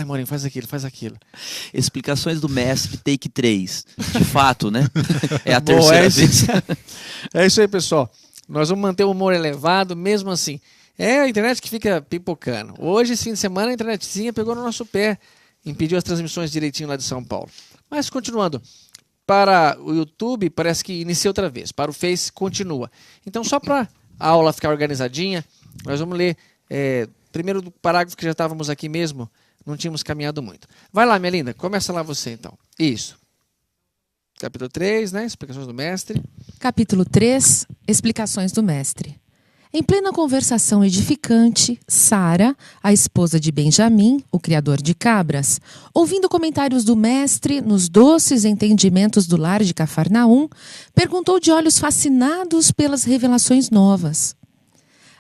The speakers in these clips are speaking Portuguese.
lá, Maurinho, faz aquilo, faz aquilo. Explicações do mestre, take 3. De fato, né? É a Bom, terceira vez. É isso aí, pessoal. Nós vamos manter o humor elevado, mesmo assim. É a internet que fica pipocando. Hoje, esse fim de semana, a internetzinha pegou no nosso pé, impediu as transmissões direitinho lá de São Paulo. Mas, continuando, para o YouTube, parece que inicia outra vez. Para o Face, continua. Então, só para a aula ficar organizadinha, nós vamos ler primeiro do parágrafo que já estávamos aqui mesmo, não tínhamos caminhado muito. Vai lá, minha linda, começa lá você, então. Isso. Capítulo 3, né? Explicações do mestre. Capítulo 3, Explicações do mestre. Em plena conversação edificante, Sara, a esposa de Benjamim, o criador de cabras, ouvindo comentários do mestre nos doces entendimentos do lar de Cafarnaum, perguntou de olhos fascinados pelas revelações novas.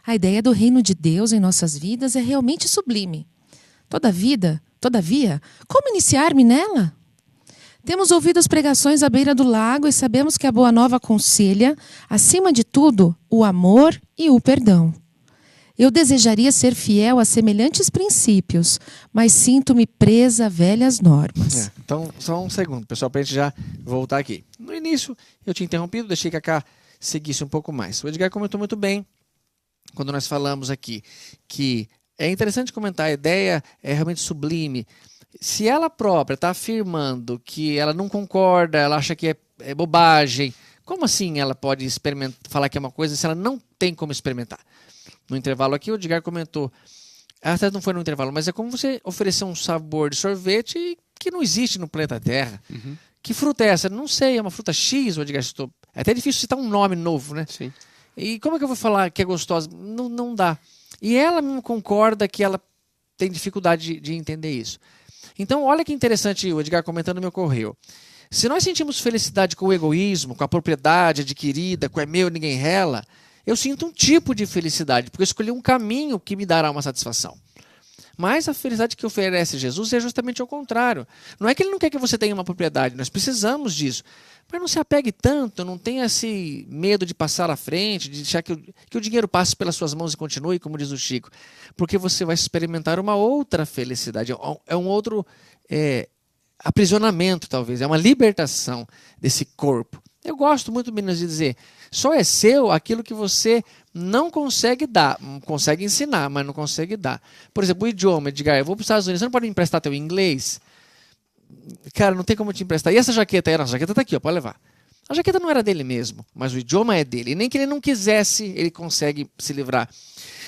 A ideia do reino de Deus em nossas vidas é realmente sublime. Todavia, como iniciar-me nela? Temos ouvido as pregações à beira do lago e sabemos que a Boa Nova aconselha, acima de tudo, o amor e o perdão. Eu desejaria ser fiel a semelhantes princípios, mas sinto-me presa a velhas normas. Então, só um segundo, pessoal, para a gente já voltar aqui. No início, eu tinha interrompido, deixei que a Cá seguisse um pouco mais. O Edgar comentou muito bem, quando nós falamos aqui, que é interessante comentar, a ideia é realmente sublime. Se ela própria está afirmando que ela não concorda, ela acha que é bobagem, como assim ela pode falar que é uma coisa se ela não tem como experimentar? No intervalo aqui, o Edgar comentou, até não foi no intervalo, mas é como você oferecer um sabor de sorvete que não existe no planeta Terra. Uhum. Que fruta é essa? Não sei, é uma fruta X, o Edgar citou. É até difícil citar um nome novo, né? Sim. E como é que eu vou falar que é gostosa? Não dá. E ela não concorda que ela tem dificuldade de entender isso. Então, olha que interessante, o Edgar comentando me ocorreu. Se nós sentimos felicidade com o egoísmo, com a propriedade adquirida, com é meu, ninguém rela, eu sinto um tipo de felicidade, porque eu escolhi um caminho que me dará uma satisfação. Mas a felicidade que oferece Jesus é justamente ao contrário. Não é que ele não quer que você tenha uma propriedade, nós precisamos disso. Mas não se apegue tanto, não tenha esse medo de passar à frente, de deixar que o dinheiro passe pelas suas mãos e continue, como diz o Chico. Porque você vai experimentar uma outra felicidade, é um outro aprisionamento, talvez, é uma libertação desse corpo. Eu gosto muito menos de dizer, só é seu aquilo que você não consegue dar, consegue ensinar, mas não consegue dar. Por exemplo, o idioma, Edgar, eu vou para os Estados Unidos, você não pode me emprestar teu inglês? Cara, não tem como te emprestar. E essa jaqueta era? A jaqueta tá aqui, ó, pode levar. A jaqueta não era dele mesmo, mas o idioma é dele. E nem que ele não quisesse, ele consegue se livrar.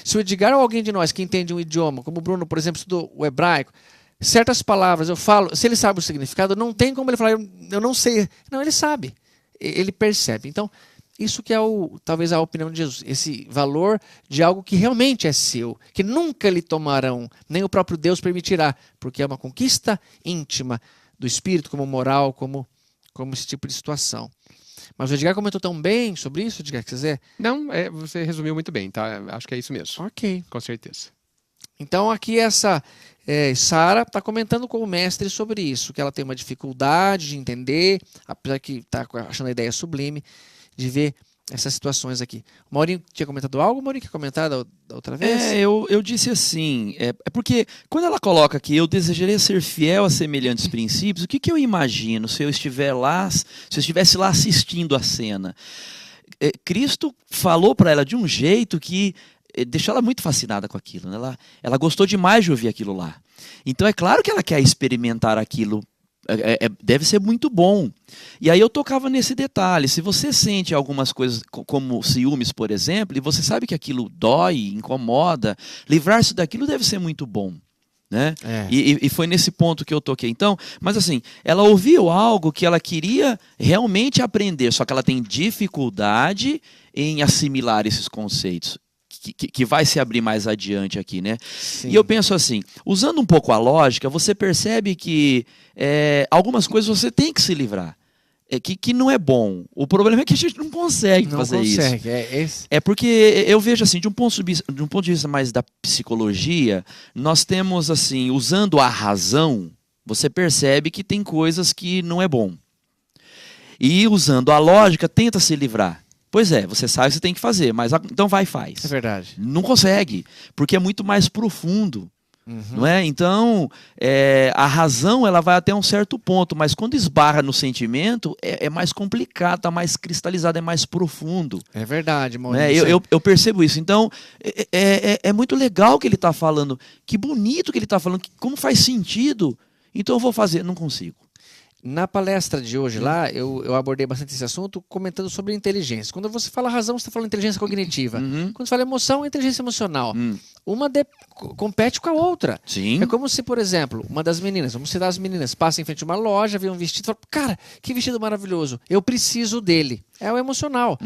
Se o Edgar ou alguém de nós que entende um idioma, como o Bruno, por exemplo, estudou o hebraico, certas palavras eu falo, se ele sabe o significado, não tem como ele falar, eu não sei. Não, ele sabe. Ele percebe. Então, isso que é talvez a opinião de Jesus, esse valor de algo que realmente é seu, que nunca lhe tomarão, nem o próprio Deus permitirá, porque é uma conquista íntima do espírito, como moral, como esse tipo de situação. Mas o Edgar comentou tão bem sobre isso, Edgar, que quiser? Não, você resumiu muito bem, tá? Acho que é isso mesmo. Ok. Com certeza. Então aqui essa Sara está comentando com o mestre sobre isso, que ela tem uma dificuldade de entender, apesar que está achando a ideia sublime, de ver essas situações aqui. O Maurinho tinha comentado algo? O Maurinho quer comentar da outra vez? Eu disse assim, é porque quando ela coloca aqui, eu desejaria ser fiel a semelhantes princípios, o que eu imagino se eu estivesse lá assistindo a cena? Cristo falou para ela de um jeito que deixou ela muito fascinada com aquilo, né? Ela gostou demais de ouvir aquilo lá. Então é claro que ela quer experimentar aquilo. Deve ser muito bom. E aí eu tocava nesse detalhe. Se você sente algumas coisas como ciúmes, por exemplo, e você sabe que aquilo dói, incomoda, livrar-se daquilo deve ser muito bom, né? E foi nesse ponto que eu toquei. Então, mas assim, ela ouviu algo que ela queria realmente aprender, só que ela tem dificuldade em assimilar esses conceitos. Que vai se abrir mais adiante aqui, né? Sim. E eu penso assim, usando um pouco a lógica, você percebe que algumas coisas você tem que se livrar. Que não é bom. O problema é que a gente não consegue fazer isso. É porque eu vejo assim, de um ponto de vista mais da psicologia, nós temos assim, usando a razão, você percebe que tem coisas que não é bom. E usando a lógica, tenta se livrar. Pois é, você sabe que você tem que fazer, mas então vai e faz. É verdade. Não consegue, porque é muito mais profundo. Não é? Então, a razão ela vai até um certo ponto, mas quando esbarra no sentimento, é mais complicado, está mais cristalizado, é mais profundo. É verdade, Né? Maurício. Eu percebo isso. Então, é muito legal o que ele está falando, que bonito que ele está falando, como faz sentido. Então eu vou fazer, não consigo. Na palestra de hoje lá, eu abordei bastante esse assunto comentando sobre inteligência. Quando você fala razão, você está falando inteligência cognitiva. Quando você fala emoção, é inteligência emocional. Uma compete com a outra. Sim. É como se, por exemplo, uma das meninas, vamos citar as meninas, passa em frente a uma loja, vê um vestido e fala, cara, que vestido maravilhoso, eu preciso dele. É o emocional.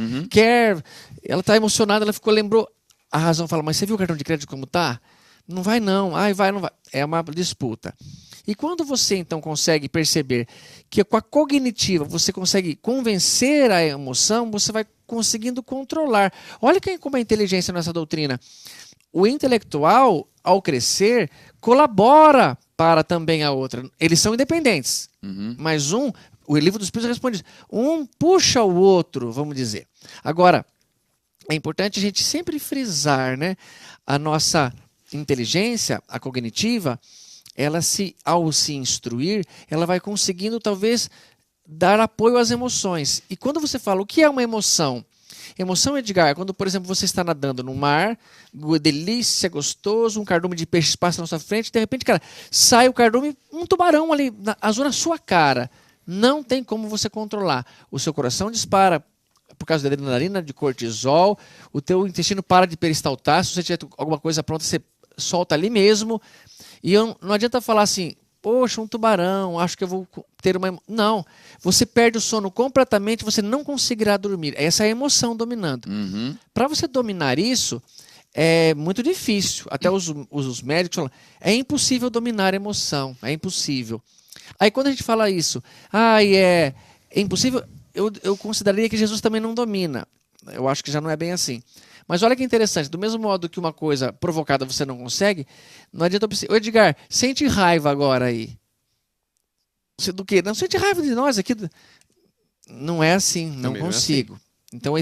Ela está emocionada, lembrou. A razão fala, mas você viu o cartão de crédito como tá? Não vai não, vai, não vai. É uma disputa. E quando você então consegue perceber que com a cognitiva você consegue convencer a emoção, você vai conseguindo controlar. Olha como é a inteligência nessa doutrina. O intelectual, ao crescer, colabora para também a outra. Eles são independentes, mas o livro dos Espíritos responde, um puxa o outro, vamos dizer. Agora, é importante a gente sempre frisar, né, a nossa inteligência, a cognitiva, ela ao se instruir, ela vai conseguindo talvez dar apoio às emoções. E quando você fala o que é uma emoção? Emoção, Edgar, quando, por exemplo, você está nadando no mar, delícia, gostoso, um cardume de peixes passa na sua frente, de repente, cara, sai o cardume, um tubarão ali, azul na sua cara. Não tem como você controlar. O seu coração dispara por causa da adrenalina, de cortisol, o teu intestino para de peristaltar, se você tiver alguma coisa pronta, você solta ali mesmo. E não adianta falar assim, poxa, um tubarão, acho que eu vou ter uma... Não, você perde o sono completamente, você não conseguirá dormir. Essa é a emoção dominando. Para você dominar isso, é muito difícil. Até os médicos falam, é impossível dominar a emoção, é impossível. Aí quando a gente fala isso, é impossível, eu consideraria que Jesus também não domina. Eu acho que já não é bem assim. Mas olha que interessante, do mesmo modo que uma coisa provocada você não consegue, não adianta... Ô Edgar, sente raiva agora aí. Você do quê? Não, sente raiva de nós aqui. Não é assim, não consigo. É assim. Então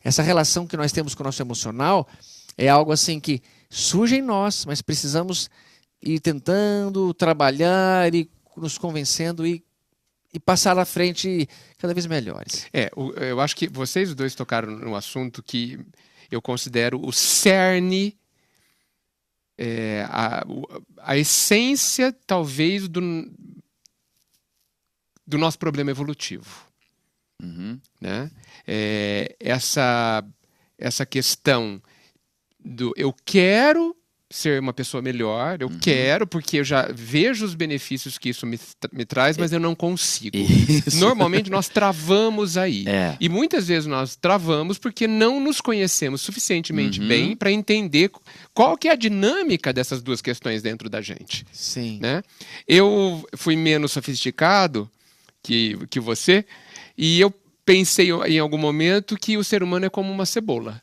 essa relação que nós temos com o nosso emocional é algo assim que surge em nós, mas precisamos ir tentando trabalhar e nos convencendo e passar à frente cada vez melhores. Eu acho que vocês dois tocaram num assunto que eu considero o cerne, a essência, talvez, do nosso problema evolutivo. Né? Essa questão do eu quero ser uma pessoa melhor, eu quero, porque eu já vejo os benefícios que isso me traz, mas eu não consigo. Isso. Normalmente nós travamos aí. E muitas vezes nós travamos porque não nos conhecemos suficientemente bem para entender qual que é a dinâmica dessas duas questões dentro da gente. Sim. Né? Eu fui menos sofisticado que você, e eu pensei em algum momento que o ser humano é como uma cebola.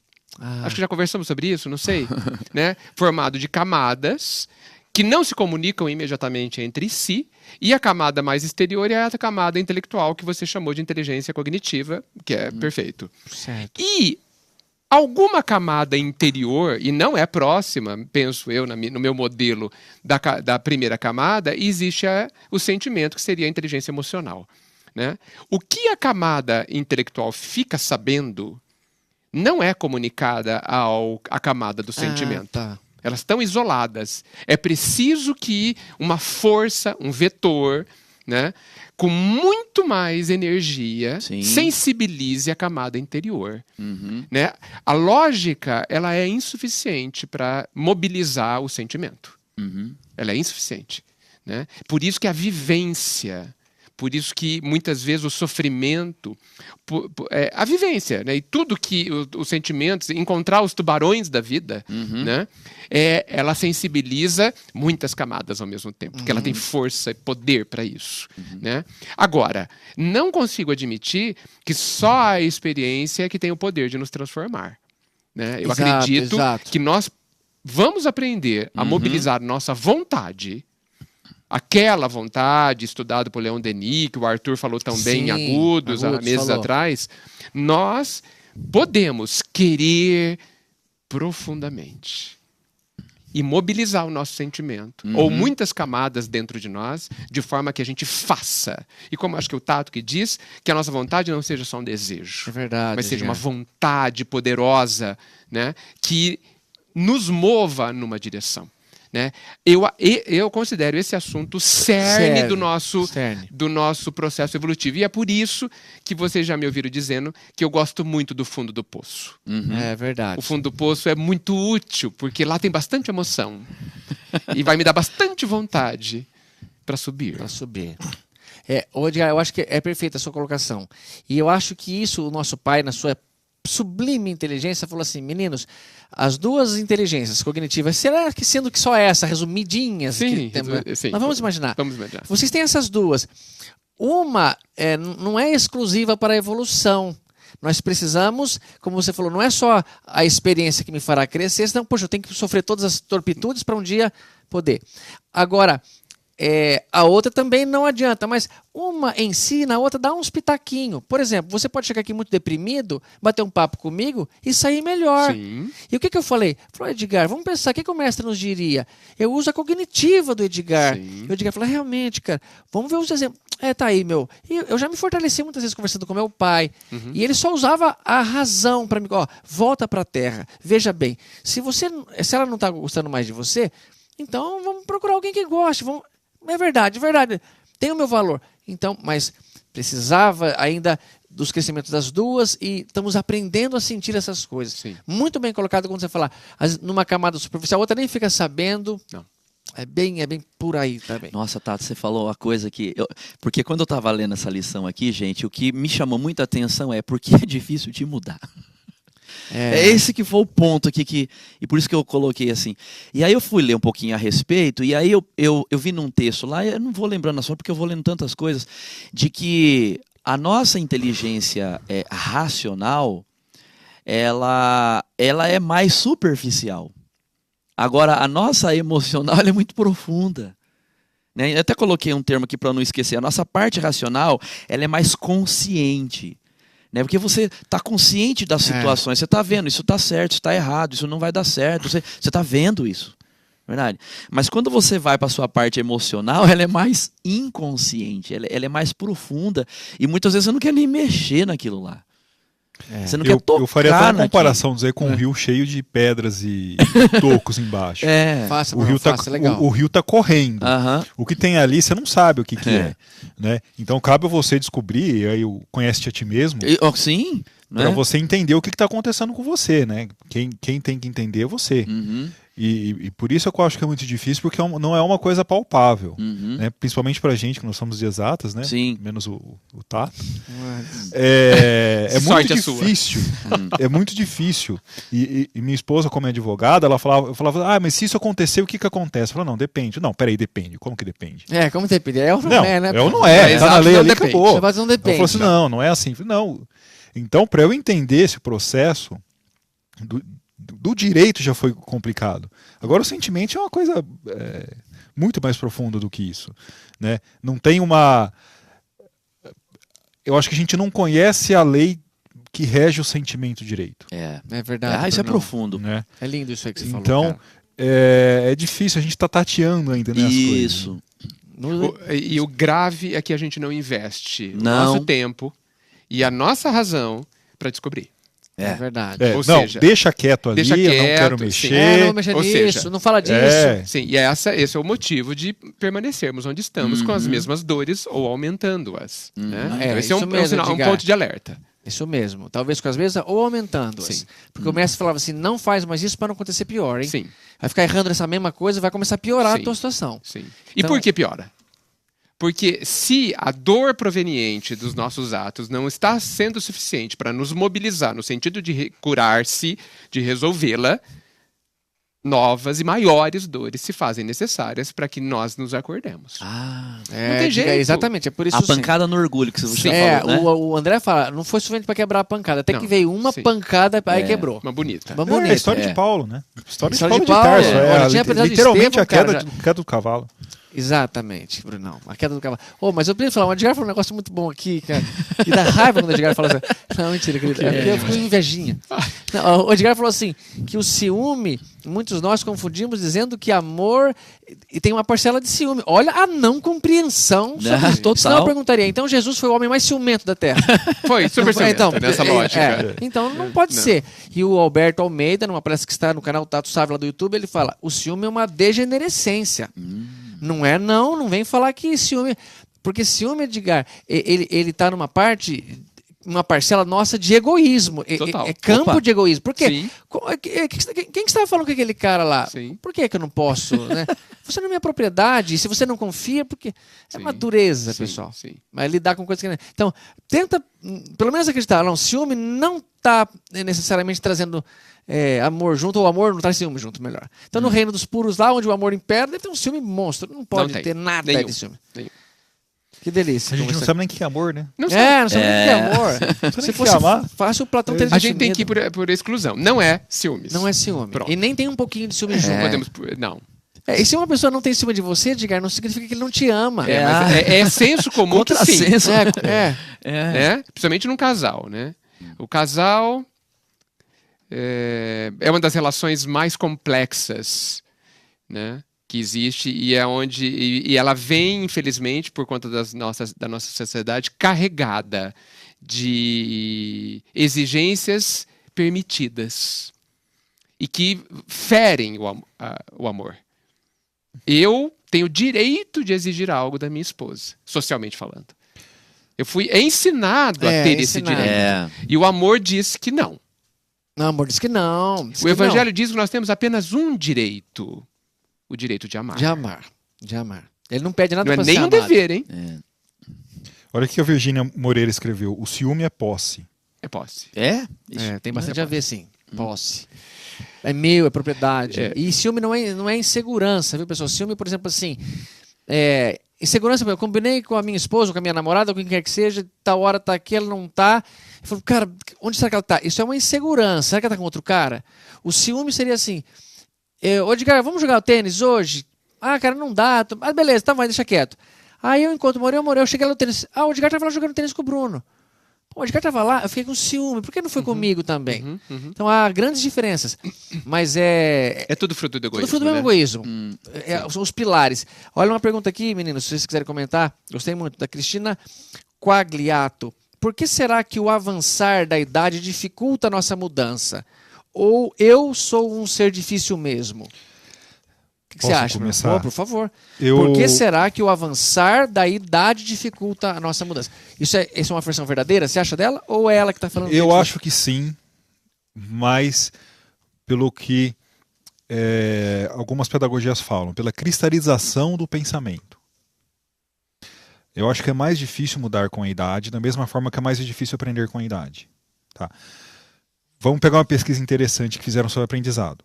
Acho que já conversamos sobre isso, não sei. Né? Formado de camadas que não se comunicam imediatamente entre si, e a camada mais exterior é a camada intelectual que você chamou de inteligência cognitiva, que é perfeito. Certo. E alguma camada interior, e não é próxima, penso eu, no meu modelo da primeira camada, existe o sentimento, que seria a inteligência emocional. Né? O que a camada intelectual fica sabendo não é comunicada à camada do sentimento. Tá. Elas estão isoladas. É preciso que uma força, um vetor, né, com muito mais energia, sensibilize a camada interior. Né? A lógica, ela é insuficiente para mobilizar o sentimento. Ela é insuficiente. Né? Por isso que a vivência... Por isso que, muitas vezes, o sofrimento, a vivência, né? E tudo que os sentimentos, encontrar os tubarões da vida, né? Ela sensibiliza muitas camadas ao mesmo tempo, porque ela tem força e poder para isso. Né? Agora, não consigo admitir que só a experiência é que tem o poder de nos transformar. Né? Eu acredito que nós vamos aprender a mobilizar nossa vontade, aquela vontade, estudado por Leon Denis, que o Arthur falou tão bem em Agudos, há meses atrás, nós podemos querer profundamente. e mobilizar o nosso sentimento. Ou muitas camadas dentro de nós, de forma que a gente faça. E como acho que o Tato que diz, que a nossa vontade não seja só um desejo. É verdade. Mas seja uma vontade poderosa, né, que nos mova numa direção. Né? Eu considero esse assunto o cerne do nosso processo evolutivo. E é por isso que vocês já me ouviram dizendo que eu gosto muito do fundo do poço. É verdade. O fundo do poço é muito útil, porque lá tem bastante emoção. E vai me dar bastante vontade para subir. Edgar, eu acho que é perfeita a sua colocação. E eu acho que isso, o nosso pai, na sua sublime inteligência, falou assim: meninos, as duas inteligências cognitivas, será que sendo que só essa, resumidinhas? Sim, sim. Mas vamos imaginar. Vamos imaginar. Vocês têm essas duas. Uma não é exclusiva para a evolução. Nós precisamos, como você falou, não é só a experiência que me fará crescer, senão, poxa, eu tenho que sofrer todas as torpitudes para um dia poder. Agora, a outra também não adianta, mas uma ensina, a outra dá uns pitaquinhos. Por exemplo, você pode chegar aqui muito deprimido, bater um papo comigo e sair melhor. Sim. E o que eu falei? Falei, Edgar, vamos pensar, o que o mestre nos diria? Eu uso a cognitiva do Edgar. Sim. E o Edgar falou, realmente, cara, vamos ver os exemplos. Tá aí, meu. E eu já me fortaleci muitas vezes conversando com meu pai. E ele só usava a razão para mim. Ó, volta para a terra. Veja bem, se ela não está gostando mais de você, então vamos procurar alguém que goste. É verdade. Tem o meu valor. Então, mas precisava ainda dos crescimentos das duas e estamos aprendendo a sentir essas coisas. Sim. Muito bem colocado quando você fala numa camada superficial, a outra nem fica sabendo. Não. É bem por aí também. Nossa, Tato, você falou uma coisa que... Porque quando eu estava lendo essa lição aqui, gente, o que me chamou muita atenção é porque é difícil de mudar. É esse que foi o ponto aqui, e por isso que eu coloquei assim. E aí eu fui ler um pouquinho a respeito, e aí eu vi num texto lá, eu não vou lembrando a sua, porque eu vou lendo tantas coisas, de que a nossa inteligência racional, ela é mais superficial. Agora, a nossa emocional ela é muito profunda. Né? Eu até coloquei um termo aqui para não esquecer. A nossa parte racional ela é mais consciente. Né? Porque você está consciente das situações. Você está vendo, isso está certo, isso está errado, isso não vai dar certo. Você está vendo isso. Verdade? Mas quando você vai para a sua parte emocional, ela é mais inconsciente. Ela é mais profunda. E muitas vezes você não quer nem mexer naquilo lá. Você não quer tocar. Eu faria até uma comparação, dizer, com um rio cheio de pedras e tocos embaixo. O rio tá correndo. O que tem ali, você não sabe o que é. Né? Então cabe a você descobrir, aí conhece-te a ti mesmo. Sim. Para você entender o que está acontecendo com você. Né? Quem tem que entender é você. E por isso eu acho que é muito difícil, porque não é uma coisa palpável. Né? Principalmente pra gente, que nós somos de exatas, né? Sim. Menos o Tato. É muito difícil. É muito difícil. E minha esposa, como é advogada, ela falava, mas se isso acontecer, o que acontece? Eu falava, não, depende. Não, peraí, depende. Como que depende? Como depende? É ou não é, né? É ou não é. Tá na lei ali, depende. acabou. Mas não depende. Ela falou assim, não é assim. Falei, não. Então, para eu entender esse processo do direito já foi complicado. Agora o sentimento é uma coisa muito mais profunda do que isso. Né? Não tem uma... Eu acho que a gente não conhece a lei que rege o sentimento direito. É verdade. Isso é profundo. Né? É lindo isso aí que você falou. Então, é difícil, a gente está tateando ainda, né, as coisas. Isso. E o grave é que a gente não investe o nosso tempo e a nossa razão para descobrir. É verdade. Ou seja, deixa quieto ali, eu não quero mexer. Não vou mexer nisso, não fala disso. Sim, e esse é o motivo de permanecermos onde estamos com as mesmas dores ou aumentando-as. Né? Esse é um ponto de alerta. Isso mesmo. Talvez com as mesmas ou aumentando-as. Porque o mestre falava assim, não faz mais isso para não acontecer pior, hein? Sim. Vai ficar errando nessa mesma coisa e vai começar a piorar a tua situação. Sim. E por que piora? Porque se a dor proveniente dos nossos atos não está sendo suficiente para nos mobilizar no sentido de curar-se, de resolvê-la, novas e maiores dores se fazem necessárias para que nós nos acordemos. Não tem jeito. Exatamente, é por isso. A pancada no orgulho que você falou, né? O André fala, não foi suficiente para quebrar a pancada, até que veio uma pancada, aí quebrou. Uma bonita. É a história de Paulo, né? A história de Paulo de Tarso. Literalmente a queda do cavalo. Exatamente, Brunão. A queda do cavalo. Mas eu preciso falar, o Edgar falou um negócio muito bom aqui, cara. E dá raiva quando o Edgar fala assim. Não, mentira, querido. É porque eu fico invejinha. Não, o Edgar falou assim, que o ciúme, muitos de nós confundimos dizendo que amor e tem uma parcela de ciúme. Olha a não compreensão sobre isso. Total. Senão eu perguntaria, então Jesus foi o homem mais ciumento da Terra. Foi, super ciumento, Então, nessa lógica. Então não pode ser. E o Alberto Almeida, numa palestra que está no canal Tato Sávila do YouTube, ele fala, o ciúme é uma degenerescência. Não vem falar que ciúme... Porque ciúme, Edgar, ele tá numa parte... Uma parcela nossa de egoísmo. Total. É campo de egoísmo. Por quê? Sim. Quem que estava falando com aquele cara lá? Sim. Por que eu não posso? Né? Você não é minha propriedade. E se você não confia, porque é Sim. uma dureza, Sim, pessoal. sim. Mas lidar com coisas que... Então, tenta, pelo menos acreditar. Não, ciúme não está necessariamente trazendo amor junto, ou amor não traz ciúme junto, melhor. Então, no reino dos puros, lá onde o amor impera, deve ter um ciúme monstro. Não pode ter nada Nenhum. de ciúme. Nenhum. Que delícia. A gente não sabe nem o que é amor, né? Não Não sabe nem o que é amor. nem Se que fosse amar. fácil, o Platão teria A gente tem que ir assumido. por exclusão. Não é ciúmes. Não é ciúme. Pronto. E nem tem um pouquinho de ciúme Não junto. podemos... Não. E se uma pessoa não tem ciúme de você, Edgar, não significa que ele não te ama. Mas é senso comum que sim. Contrassenso. Né? Principalmente num casal, né? O casal é uma das relações mais complexas, né, que existe e é onde e ela vem, infelizmente, por conta da nossa sociedade carregada de exigências permitidas e que ferem o amor. Eu tenho direito de exigir algo da minha esposa, socialmente falando. Eu fui ensinado a ter esse direito. E o amor diz que não. Não, amor, diz que não. O Evangelho diz que nós temos apenas um direito. O direito de amar. De amar. De amar. Ele não pede nada Não para é ser nem um amado. dever, hein? Olha o que a Virgínia Moreira escreveu. O ciúme é posse. É posse. Tem bastante a ver, sim. Posse. É meu, é propriedade. E ciúme não é insegurança, viu, pessoal? Ciúme, por exemplo, assim... insegurança, eu combinei com a minha esposa, com a minha namorada, com quem quer que seja, tal hora tá aqui, ela não tá. Eu falo, cara, onde será que ela tá? Isso é uma insegurança. Será que ela tá com outro cara? O ciúme seria assim... Ô, Edgar, vamos jogar o tênis hoje? Ah, cara, não dá. Beleza, tá, vai, deixa quieto. Aí eu encontro o Morel, eu cheguei lá no tênis. O Edgar tava lá jogando tênis com o Bruno. Pô, o Edgar tava lá, eu fiquei com ciúme. Por que não foi comigo também? Então há grandes diferenças. Mas É tudo fruto do egoísmo. tudo fruto do mesmo né? egoísmo. São os pilares. Olha uma pergunta aqui, meninos, se vocês quiserem comentar. Gostei muito. Da Cristina Quagliato. Por que será que o avançar da idade dificulta a nossa mudança? Ou eu sou um ser difícil mesmo? O que você acha? Começar? Por favor. Por que será que o avançar da idade dificulta a nossa mudança? Isso é uma versão verdadeira? Você acha dela? Ou é ela que está falando? Eu acho que sim, mas pelo que algumas pedagogias falam, pela cristalização do pensamento. Eu acho que é mais difícil mudar com a idade, da mesma forma que é mais difícil aprender com a idade. Tá? Vamos pegar uma pesquisa interessante que fizeram sobre aprendizado.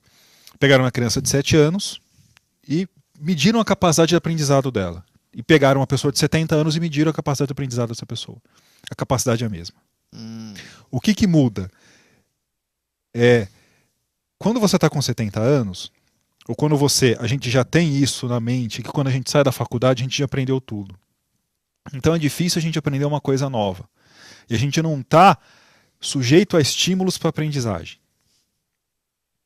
Pegaram uma criança de 7 anos e mediram a capacidade de aprendizado dela. E pegaram uma pessoa de 70 anos e mediram a capacidade de aprendizado dessa pessoa. A capacidade é a mesma. O que muda? Quando você está com 70 anos, ou quando a gente já tem isso na mente, que quando a gente sai da faculdade a gente já aprendeu tudo. Então é difícil a gente aprender uma coisa nova. E a gente não está sujeito a estímulos para aprendizagem.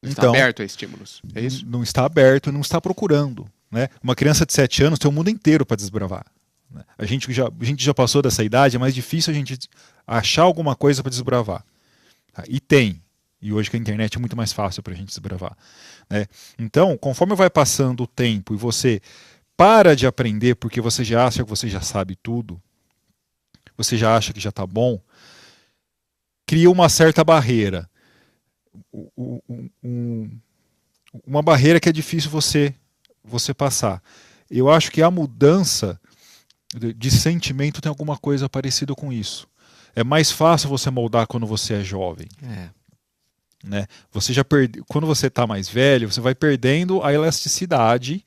Está aberto a estímulos. É isso? Não está aberto, não está procurando. Né? Uma criança de 7 anos tem o mundo inteiro para desbravar. Né? A gente já passou dessa idade, é mais difícil a gente achar alguma coisa para desbravar. Tá? E tem. E hoje com a internet é muito mais fácil para a gente desbravar. Né? Então, conforme vai passando o tempo e você para de aprender porque você já acha que você já sabe tudo, você já acha que já está bom, cria uma certa barreira. Uma barreira que é difícil você passar. Eu acho que a mudança de sentimento tem alguma coisa parecida com isso. É mais fácil você moldar quando você é jovem. Né? Você quando você está mais velho, você vai perdendo a elasticidade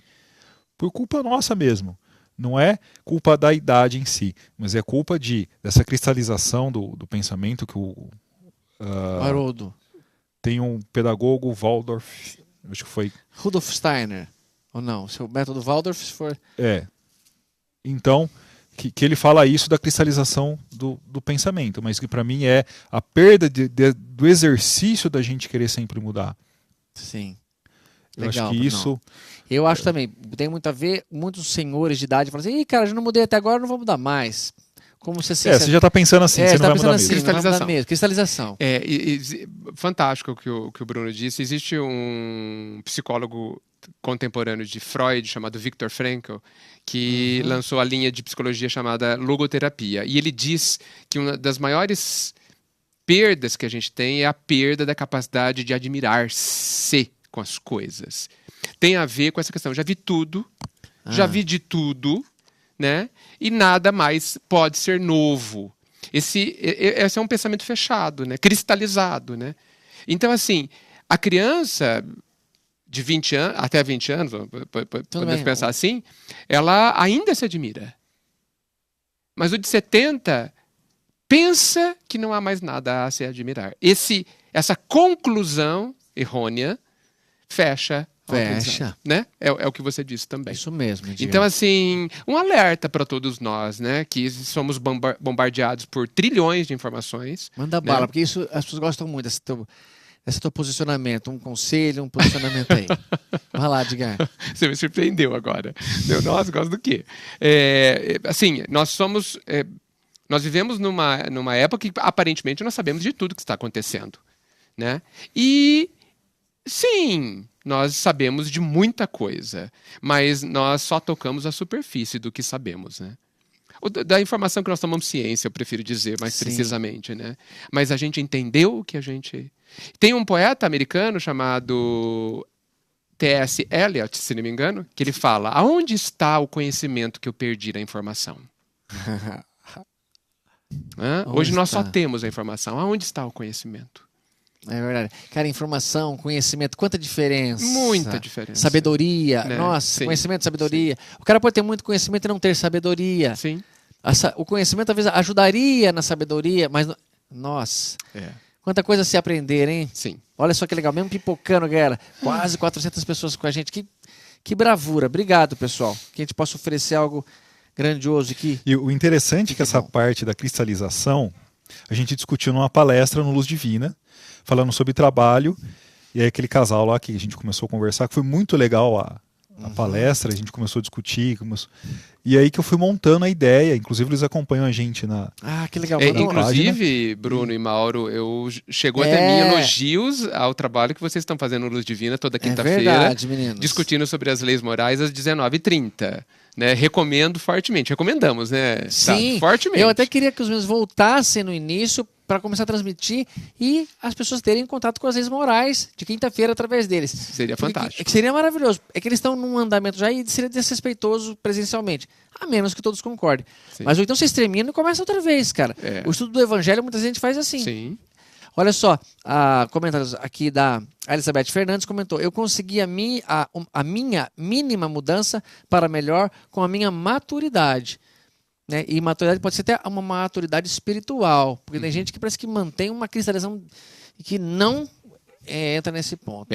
por culpa nossa mesmo. Não é culpa da idade em si, mas é culpa dessa cristalização do pensamento que Haroldo. tem um pedagogo, Waldorf, acho que foi... Rudolf Steiner. Ou não? Se o método Waldorf for... Então, que ele fala isso da cristalização do pensamento, mas que para mim é a perda do exercício da gente querer sempre mudar. Sim. Eu Legal, acho que isso... Eu acho também, tem muito a ver, muitos senhores de idade falam assim, ih, cara, eu não mudei até agora, não vou mudar mais. Como você você já está pensando assim, você não vai mudar mesmo. Cristalização. Cristalização. Fantástico o que o Bruno disse. Existe um psicólogo contemporâneo de Freud, chamado Viktor Frankl, que lançou a linha de psicologia chamada logoterapia. E ele diz que uma das maiores perdas que a gente tem é a perda da capacidade de admirar-se com as coisas. Tem a ver com essa questão. Já vi tudo, já vi de tudo, né? E nada mais pode ser novo. Esse é um pensamento fechado, né? Cristalizado, né? Então, assim, a criança de 20 anos, até 20 anos, podemos pensar assim, ela ainda se admira. Mas o de 70 pensa que não há mais nada a se admirar. Essa conclusão errônea fecha. Né? É o que você disse também. Isso mesmo. Edgar. Então, assim, um alerta para todos nós, né? Que somos bombardeados por trilhões de informações. Manda bala, porque isso as pessoas gostam muito desse teu posicionamento. Um conselho, um posicionamento aí. Vai lá, Edgar. Você me surpreendeu agora. Nossa, gosto do quê? Assim, nós vivemos numa época que aparentemente nós sabemos de tudo que está acontecendo, né? E sim, nós sabemos de muita coisa, mas nós só tocamos a superfície do que sabemos, né? Da informação que nós tomamos ciência, eu prefiro dizer mais precisamente, né? Mas a gente entendeu o que a gente... Tem um poeta americano chamado T.S. Eliot, se não me engano, que ele fala: aonde está o conhecimento que eu perdi na informação? Hoje nós só temos a informação. Aonde está o conhecimento? É verdade. Cara, informação, conhecimento, quanta diferença. Muita diferença. Sabedoria. Né? Nossa, conhecimento, sabedoria. Sim. O cara pode ter muito conhecimento e não ter sabedoria. Sim. O conhecimento talvez ajudaria na sabedoria, mas... Nossa. Quanta coisa a se aprender, hein? Sim. Olha só que legal. Mesmo pipocando, galera. Quase 400 pessoas com a gente. Que bravura. Obrigado, pessoal. Que a gente possa oferecer algo grandioso aqui. E o interessante é que essa parte da cristalização a gente discutiu numa palestra no Luz Divina, falando sobre trabalho, e aí aquele casal lá que a gente começou a conversar, que foi muito legal a palestra, a gente começou a discutir, e aí que eu fui montando a ideia, inclusive eles acompanham a gente na... que legal. Inclusive, Bruno e Mauro, chegou até mim elogios ao trabalho que vocês estão fazendo no Luz Divina toda quinta-feira, discutindo sobre as leis morais às 19h30. Né? Recomendamos, né? Sim, fortemente. Eu até queria que os meus voltassem no início para começar a transmitir e as pessoas terem contato com as leis morais de quinta-feira através deles. Seria fantástico. Seria maravilhoso. É que eles estão num andamento já e seria desrespeitoso presencialmente, a menos que todos concordem. Sim. Mas ou então vocês terminam e começam outra vez, cara. O estudo do Evangelho muita gente faz assim. Sim. Olha só, comentários aqui da Elizabeth Fernandes comentou: eu consegui a minha mínima mudança para melhor com a minha maturidade. Né? E maturidade pode ser até uma maturidade espiritual, porque tem gente que parece que mantém uma cristalização que não entra nesse ponto.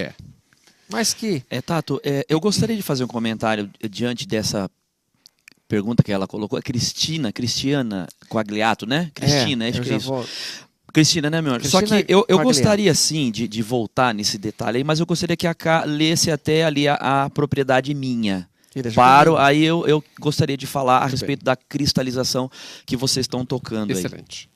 Mas que... Tato, eu gostaria de fazer um comentário diante dessa pergunta que ela colocou. Cristiana Quagliato, né? Cristina, acho que é isso. Cristina, né, meu amor? Só que eu gostaria, sim, de voltar nesse detalhe aí, mas eu gostaria que a Ká lesse até ali a propriedade minha. Aí eu gostaria de falar a respeito da cristalização que vocês estão tocando aí. Excelente.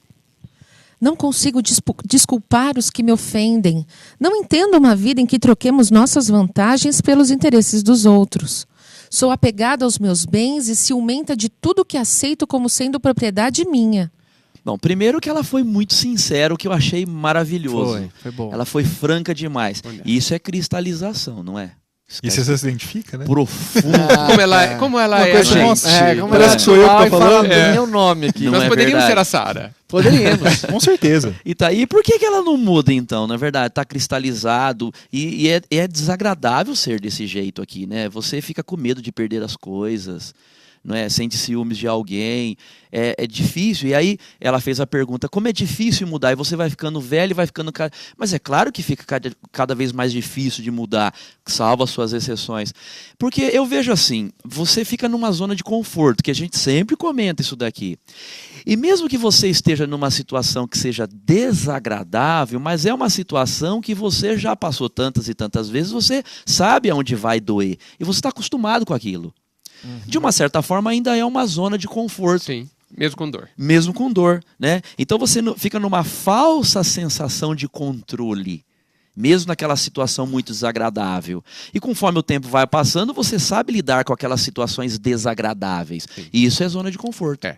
Não consigo desculpar os que me ofendem. Não entendo uma vida em que troquemos nossas vantagens pelos interesses dos outros. Sou apegada aos meus bens e ciumenta de tudo que aceito como sendo propriedade minha. Bom, primeiro que ela foi muito sincera, o que eu achei maravilhoso. Foi bom. Ela foi franca demais. E isso é cristalização, não é? E você se identifica, né? Profundo. Como ela é, gente. Parece que sou eu que tô falando. Meu nome aqui. Nós poderíamos ser a Sara. Poderíamos. Com certeza. E por que ela não muda, então? Na verdade, tá cristalizado. E é desagradável ser desse jeito aqui, né? Você fica com medo de perder as coisas. não é? Sente ciúmes de alguém, é difícil. E aí ela fez a pergunta, como é difícil mudar? E você vai ficando velho e vai ficando... Mas é claro que fica cada vez mais difícil de mudar, salvo as suas exceções. Porque eu vejo assim, você fica numa zona de conforto, que a gente sempre comenta isso daqui. E mesmo que você esteja numa situação que seja desagradável, mas é uma situação que você já passou tantas e tantas vezes, você sabe aonde vai doer. E você está acostumado com aquilo. De uma certa forma, ainda é uma zona de conforto. Sim, mesmo com dor. Mesmo com dor, né? Então você fica numa falsa sensação de controle, mesmo naquela situação muito desagradável. E conforme o tempo vai passando, você sabe lidar com aquelas situações desagradáveis. Sim. E isso é zona de conforto. É.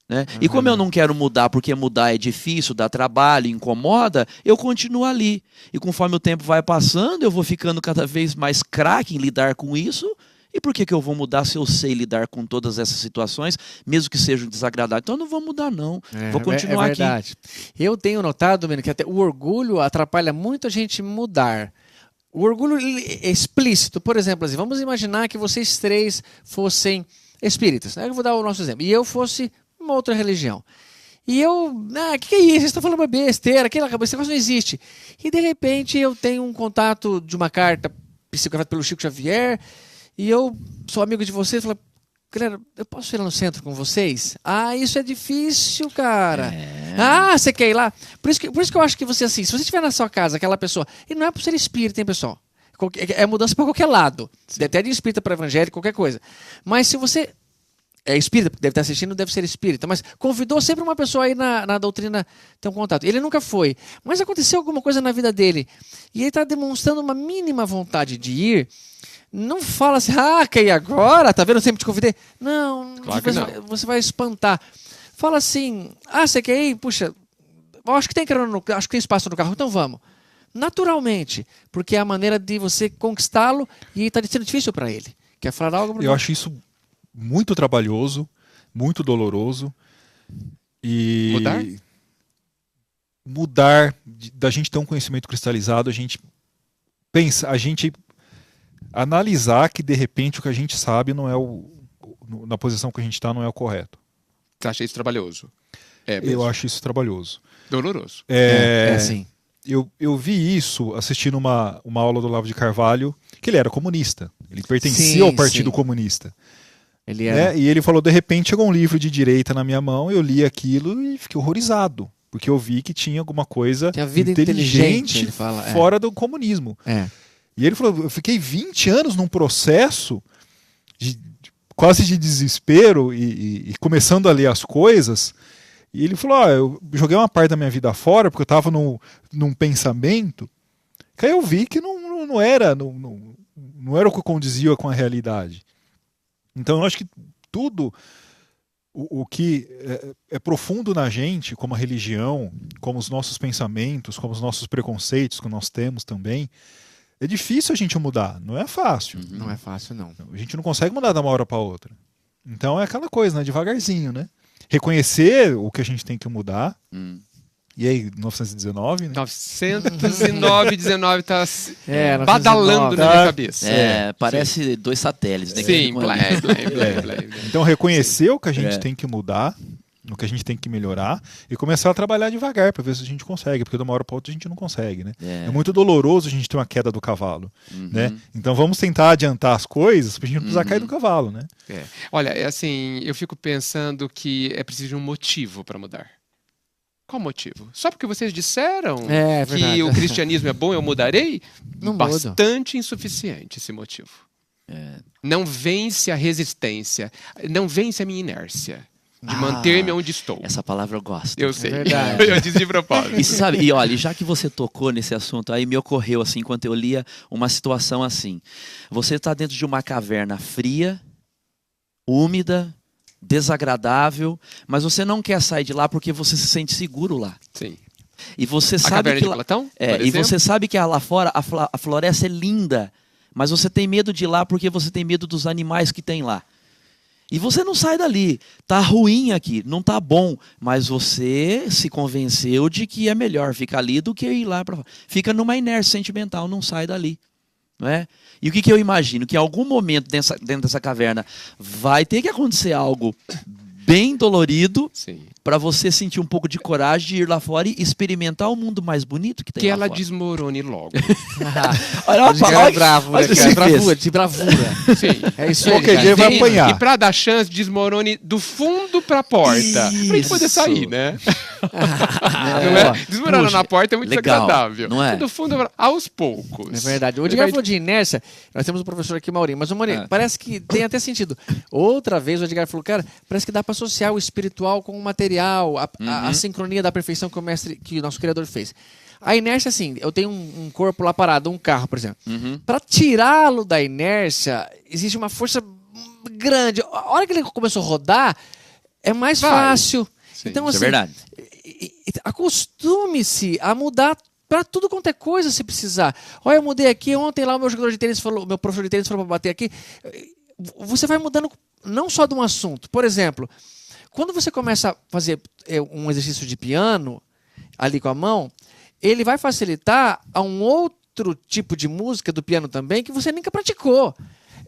Né? E como eu não quero mudar, porque mudar é difícil, dá trabalho, incomoda, eu continuo ali. E conforme o tempo vai passando, eu vou ficando cada vez mais craque em lidar com isso. E por que eu vou mudar se eu sei lidar com todas essas situações, mesmo que sejam desagradáveis? Então eu não vou mudar, não. Vou continuar aqui. Verdade. Eu tenho notado, Domênico, que até o orgulho atrapalha muito a gente mudar. O orgulho explícito, por exemplo, assim, vamos imaginar que vocês três fossem espíritas. Né? Eu vou dar o nosso exemplo. E eu fosse uma outra religião. E eu, que é isso? Vocês estão falando uma besteira, esse negócio não existe. E de repente eu tenho um contato de uma carta psicografada pelo Chico Xavier, e eu sou amigo de vocês, falo, galera, eu posso ir lá no centro com vocês? Isso é difícil, cara. Você quer ir lá? Por isso que eu acho que você, assim, se você estiver na sua casa, aquela pessoa, e não é por ser espírita, hein, pessoal? É mudança para qualquer lado. Até de espírita para evangélico, qualquer coisa. Mas se você é espírita, deve estar assistindo, deve ser espírita, mas convidou sempre uma pessoa aí na doutrina ter um contato. Ele nunca foi, mas aconteceu alguma coisa na vida dele. E ele está demonstrando uma mínima vontade de ir. Não fala assim, quer ir agora? Tá vendo? Eu sempre te convidei. Não, claro que não. Você vai espantar. Fala assim, você quer ir? Puxa, acho que tem espaço no carro, então vamos. Naturalmente, porque é a maneira de você conquistá-lo e está sendo difícil para ele. Quer falar algo? Eu acho isso muito trabalhoso, muito doloroso. E mudar, da gente ter um conhecimento cristalizado, a gente analisar que de repente o que a gente sabe não é na posição que a gente está não é o correto. Você acha isso trabalhoso? Eu acho isso trabalhoso. Doloroso. Sim. Eu vi isso assistindo uma aula do Olavo de Carvalho, que ele era comunista. Ele pertencia ao Partido Comunista. Ele era. E ele falou, de repente chegou um livro de direita na minha mão, eu li aquilo e fiquei horrorizado. Porque eu vi que tinha alguma coisa vida inteligente ele fala, fora do comunismo. E ele falou, eu fiquei 20 anos num processo quase de desespero e começando a ler as coisas. E ele falou, eu joguei uma parte da minha vida fora porque eu estava num pensamento que aí eu vi que não era o que condizia com a realidade. Então eu acho que tudo o que é profundo na gente, como a religião, como os nossos pensamentos, como os nossos preconceitos que nós temos também, é difícil a gente mudar, não é fácil. Não é fácil, não. A gente não consegue mudar de uma hora para outra. Então é aquela coisa, né? Devagarzinho, né? Reconhecer o que a gente tem que mudar. E aí, 1919, né? 909, 19 está badalando na minha cabeça. Parece dois satélites. Né? Sim, Então reconhecer o que a gente tem que mudar, o que a gente tem que melhorar e começar a trabalhar devagar para ver se a gente consegue, porque de uma hora para outra a gente não consegue, né? É muito doloroso a gente ter uma queda do cavalo, né? Então vamos tentar adiantar as coisas para a gente não precisar cair do cavalo, né? Olha, assim, eu fico pensando que é preciso de um motivo para mudar. Qual motivo? Só porque vocês disseram que o cristianismo é bom, eu mudarei? Não Bastante insuficiente esse motivo. Não vence a resistência, não vence a minha inércia de manter-me onde estou. Essa palavra eu gosto. Eu sei. Eu disse de propósito. E sabe, e olha, já que você tocou nesse assunto, aí me ocorreu assim, enquanto eu lia, uma situação assim. Você está dentro de uma caverna fria, úmida, desagradável, mas você não quer sair de lá porque você se sente seguro lá. Sim. E você sabe caverna que de Platão, e você sabe que lá fora a floresta é linda, mas você tem medo de ir lá porque você tem medo dos animais que tem lá. E você não sai dali. Tá ruim aqui, não tá bom, mas você se convenceu de que é melhor ficar ali do que ir lá para fora. Fica numa inércia sentimental, não sai dali. Não é? E o que eu imagino? Que em algum momento dentro dessa caverna vai ter que acontecer algo bem dolorido para você sentir um pouco de coragem de ir lá fora e experimentar o mundo mais bonito que tem que lá ela fora. desmorone logo. Olha, bravura, cara. De bravura. Sim. É isso aí. Qualquer dia vai apanhar. E pra dar chance, desmorone do fundo pra porta. Pra gente poder sair, né? Não é? Desmoronar na porta é muito legal, agradável. não é? Do fundo, aos poucos. É verdade. O Edgar falou de inércia. Nós temos um professor aqui, Maurinho. Mas o Maurinho, parece que tem até sentido. Outra vez o Edgar falou, cara, parece que dá pra associar o espiritual com o material, a sincronia da perfeição que o nosso Criador fez. A inércia, assim, eu tenho um corpo lá parado, um carro, por exemplo. Para tirá-lo da inércia, existe uma força grande. A hora que ele começou a rodar, é mais fácil. Sim, então, isso assim, é verdade. Acostume-se a mudar para tudo quanto é coisa se precisar. Olha, eu mudei aqui, ontem lá o meu jogador de tênis falou, meu professor de tênis falou para bater aqui. Você vai mudando não só de um assunto. Por exemplo, quando você começa a fazer um exercício de piano, ali com a mão, ele vai facilitar a um outro tipo de música do piano também que você nunca praticou.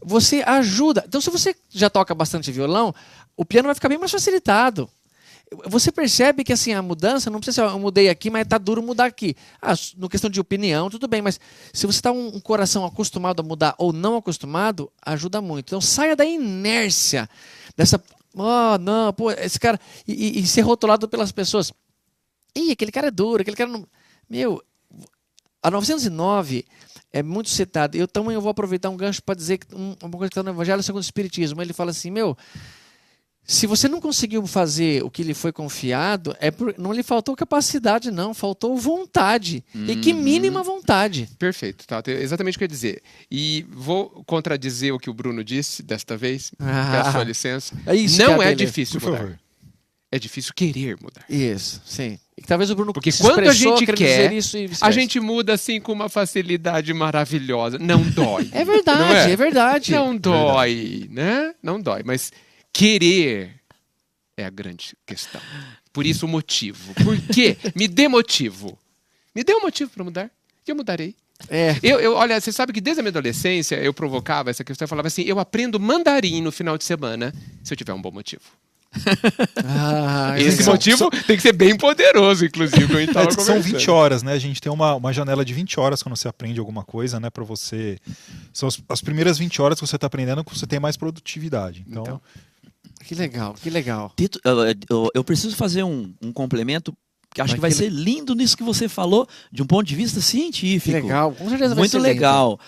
Você ajuda. Então, se você já toca bastante violão, o piano vai ficar bem mais facilitado. Você percebe que assim, a mudança, não precisa ser, eu mudei aqui, mas tá duro mudar aqui. No questão de opinião, tudo bem, mas se você está um coração acostumado a mudar ou não acostumado, ajuda muito. Então, saia da inércia, dessa... não, pô, esse cara... E ser rotulado pelas pessoas. Ih, aquele cara é duro, aquele cara não... Meu, a 909 é muito citada. Eu também vou aproveitar um gancho para dizer que uma coisa que está no Evangelho segundo o Espiritismo. Ele fala assim, se você não conseguiu fazer o que lhe foi confiado, não lhe faltou capacidade, não. Faltou vontade. E que mínima vontade. Perfeito. Tá? Exatamente o que eu ia dizer. E vou contradizer o que o Bruno disse desta vez. Peço a sua licença. Não é difícil mudar. Favor. É difícil querer mudar. Isso, sim. E que talvez o Bruno porque quando a gente quer, a gente muda assim com uma facilidade maravilhosa. Não dói. É verdade, não é? É verdade. Não dói, né? Não dói. Mas querer é a grande questão. Por isso o motivo. Por quê? Me dê motivo. Me dê um motivo para mudar. Que eu mudarei. Olha, você sabe que desde a minha adolescência eu provocava essa questão. Eu falava assim, eu aprendo mandarim no final de semana se eu tiver um bom motivo. Esse motivo tem que ser bem poderoso, inclusive, que a gente tava são 20 horas, né? A gente tem uma janela de 20 horas quando você aprende alguma coisa, né? Para você... São as primeiras 20 horas que você está aprendendo que você tem mais produtividade. Então... Que legal, que legal. Tito, eu preciso fazer um complemento que acho que vai ser lindo nisso que você falou, de um ponto de vista científico. Que legal, com certeza vai muito ser legal. Lindo.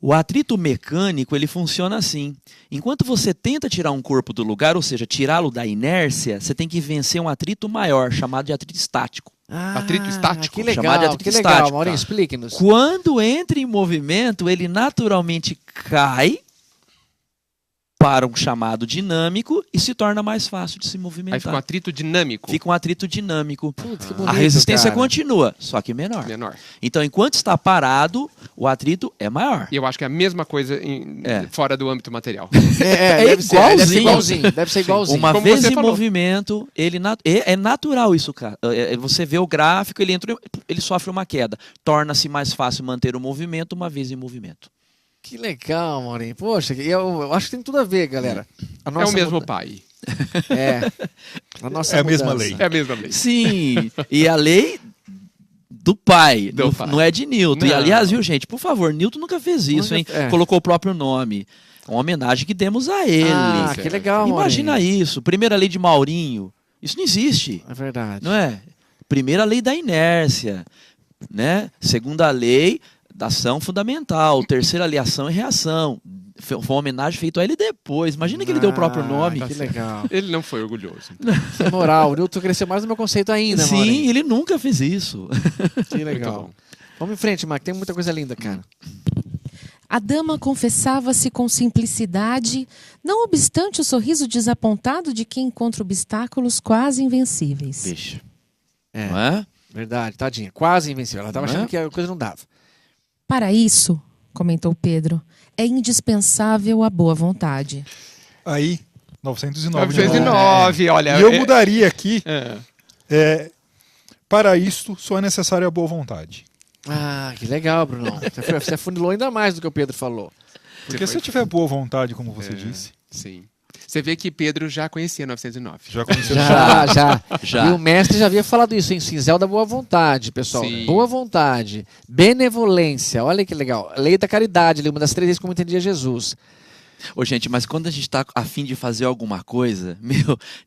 O atrito mecânico, ele funciona assim. Enquanto você tenta tirar um corpo do lugar, ou seja, tirá-lo da inércia, você tem que vencer um atrito maior, chamado de atrito estático. Atrito estático? Que legal, chamado de atrito que legal. estático. Maurinho, explique-nos. Quando entra em movimento, ele naturalmente cai para um chamado dinâmico e se torna mais fácil de se movimentar. Aí fica um atrito dinâmico. Fica um atrito dinâmico. Putz, que bonito, a resistência cara. continua, só que menor. Então, enquanto está parado, o atrito é maior. E eu acho que é a mesma coisa fora do âmbito material. Deve ser igualzinho. Deve ser igualzinho. Uma como vez você em falou. movimento, é natural isso, cara. Você vê o gráfico, ele sofre uma queda. Torna-se mais fácil manter o movimento uma vez em movimento. Que legal, Maurinho. Poxa, eu acho que tem tudo a ver, galera. É o mesmo pai. A nossa a mesma lei. É a mesma lei. Sim, e a lei do pai, não é de Newton. Não. E aliás, viu, gente, por favor, Newton nunca fez isso, hein? Colocou o próprio nome. Uma homenagem que demos a ele. Que legal, Imagina Maurinho. isso. Primeira lei de Maurinho. Isso não existe. É verdade. Não é? Primeira lei da inércia, né? Segunda lei da ação fundamental. Terceira lei, ação e reação. Foi uma homenagem feita a ele depois. Imagina que ele deu o próprio nome. Que legal. Ele não foi orgulhoso. Que moral. O Newton cresceu mais no meu conceito ainda, Sim, Maurinho. ele nunca fez isso. Que legal. Vamos em frente, Marco. Tem muita coisa linda, cara. A dama confessava-se com simplicidade, não obstante o sorriso desapontado de quem encontra obstáculos quase invencíveis. Bicho. É. Não é? Verdade, tadinha. Quase invencível. Ela estava achando que a coisa não dava. Para isso, comentou Pedro, é indispensável a boa vontade. Aí, 909. 909, olha. E eu mudaria aqui. Para isto, só é necessária a boa vontade. Ah, que legal, Bruno. Você afunilou ainda mais do que o Pedro falou. Porque se eu tiver boa vontade, como você disse. Sim. Você vê que Pedro já conhecia 909. Já conheceu. Já. E o mestre já havia falado isso, em cinzel da boa vontade, pessoal. Sim. Boa vontade, benevolência, olha que legal. Lei da caridade, uma das 3 leis como entendia Jesus. Ô, gente, mas quando a gente tá a fim de fazer alguma coisa,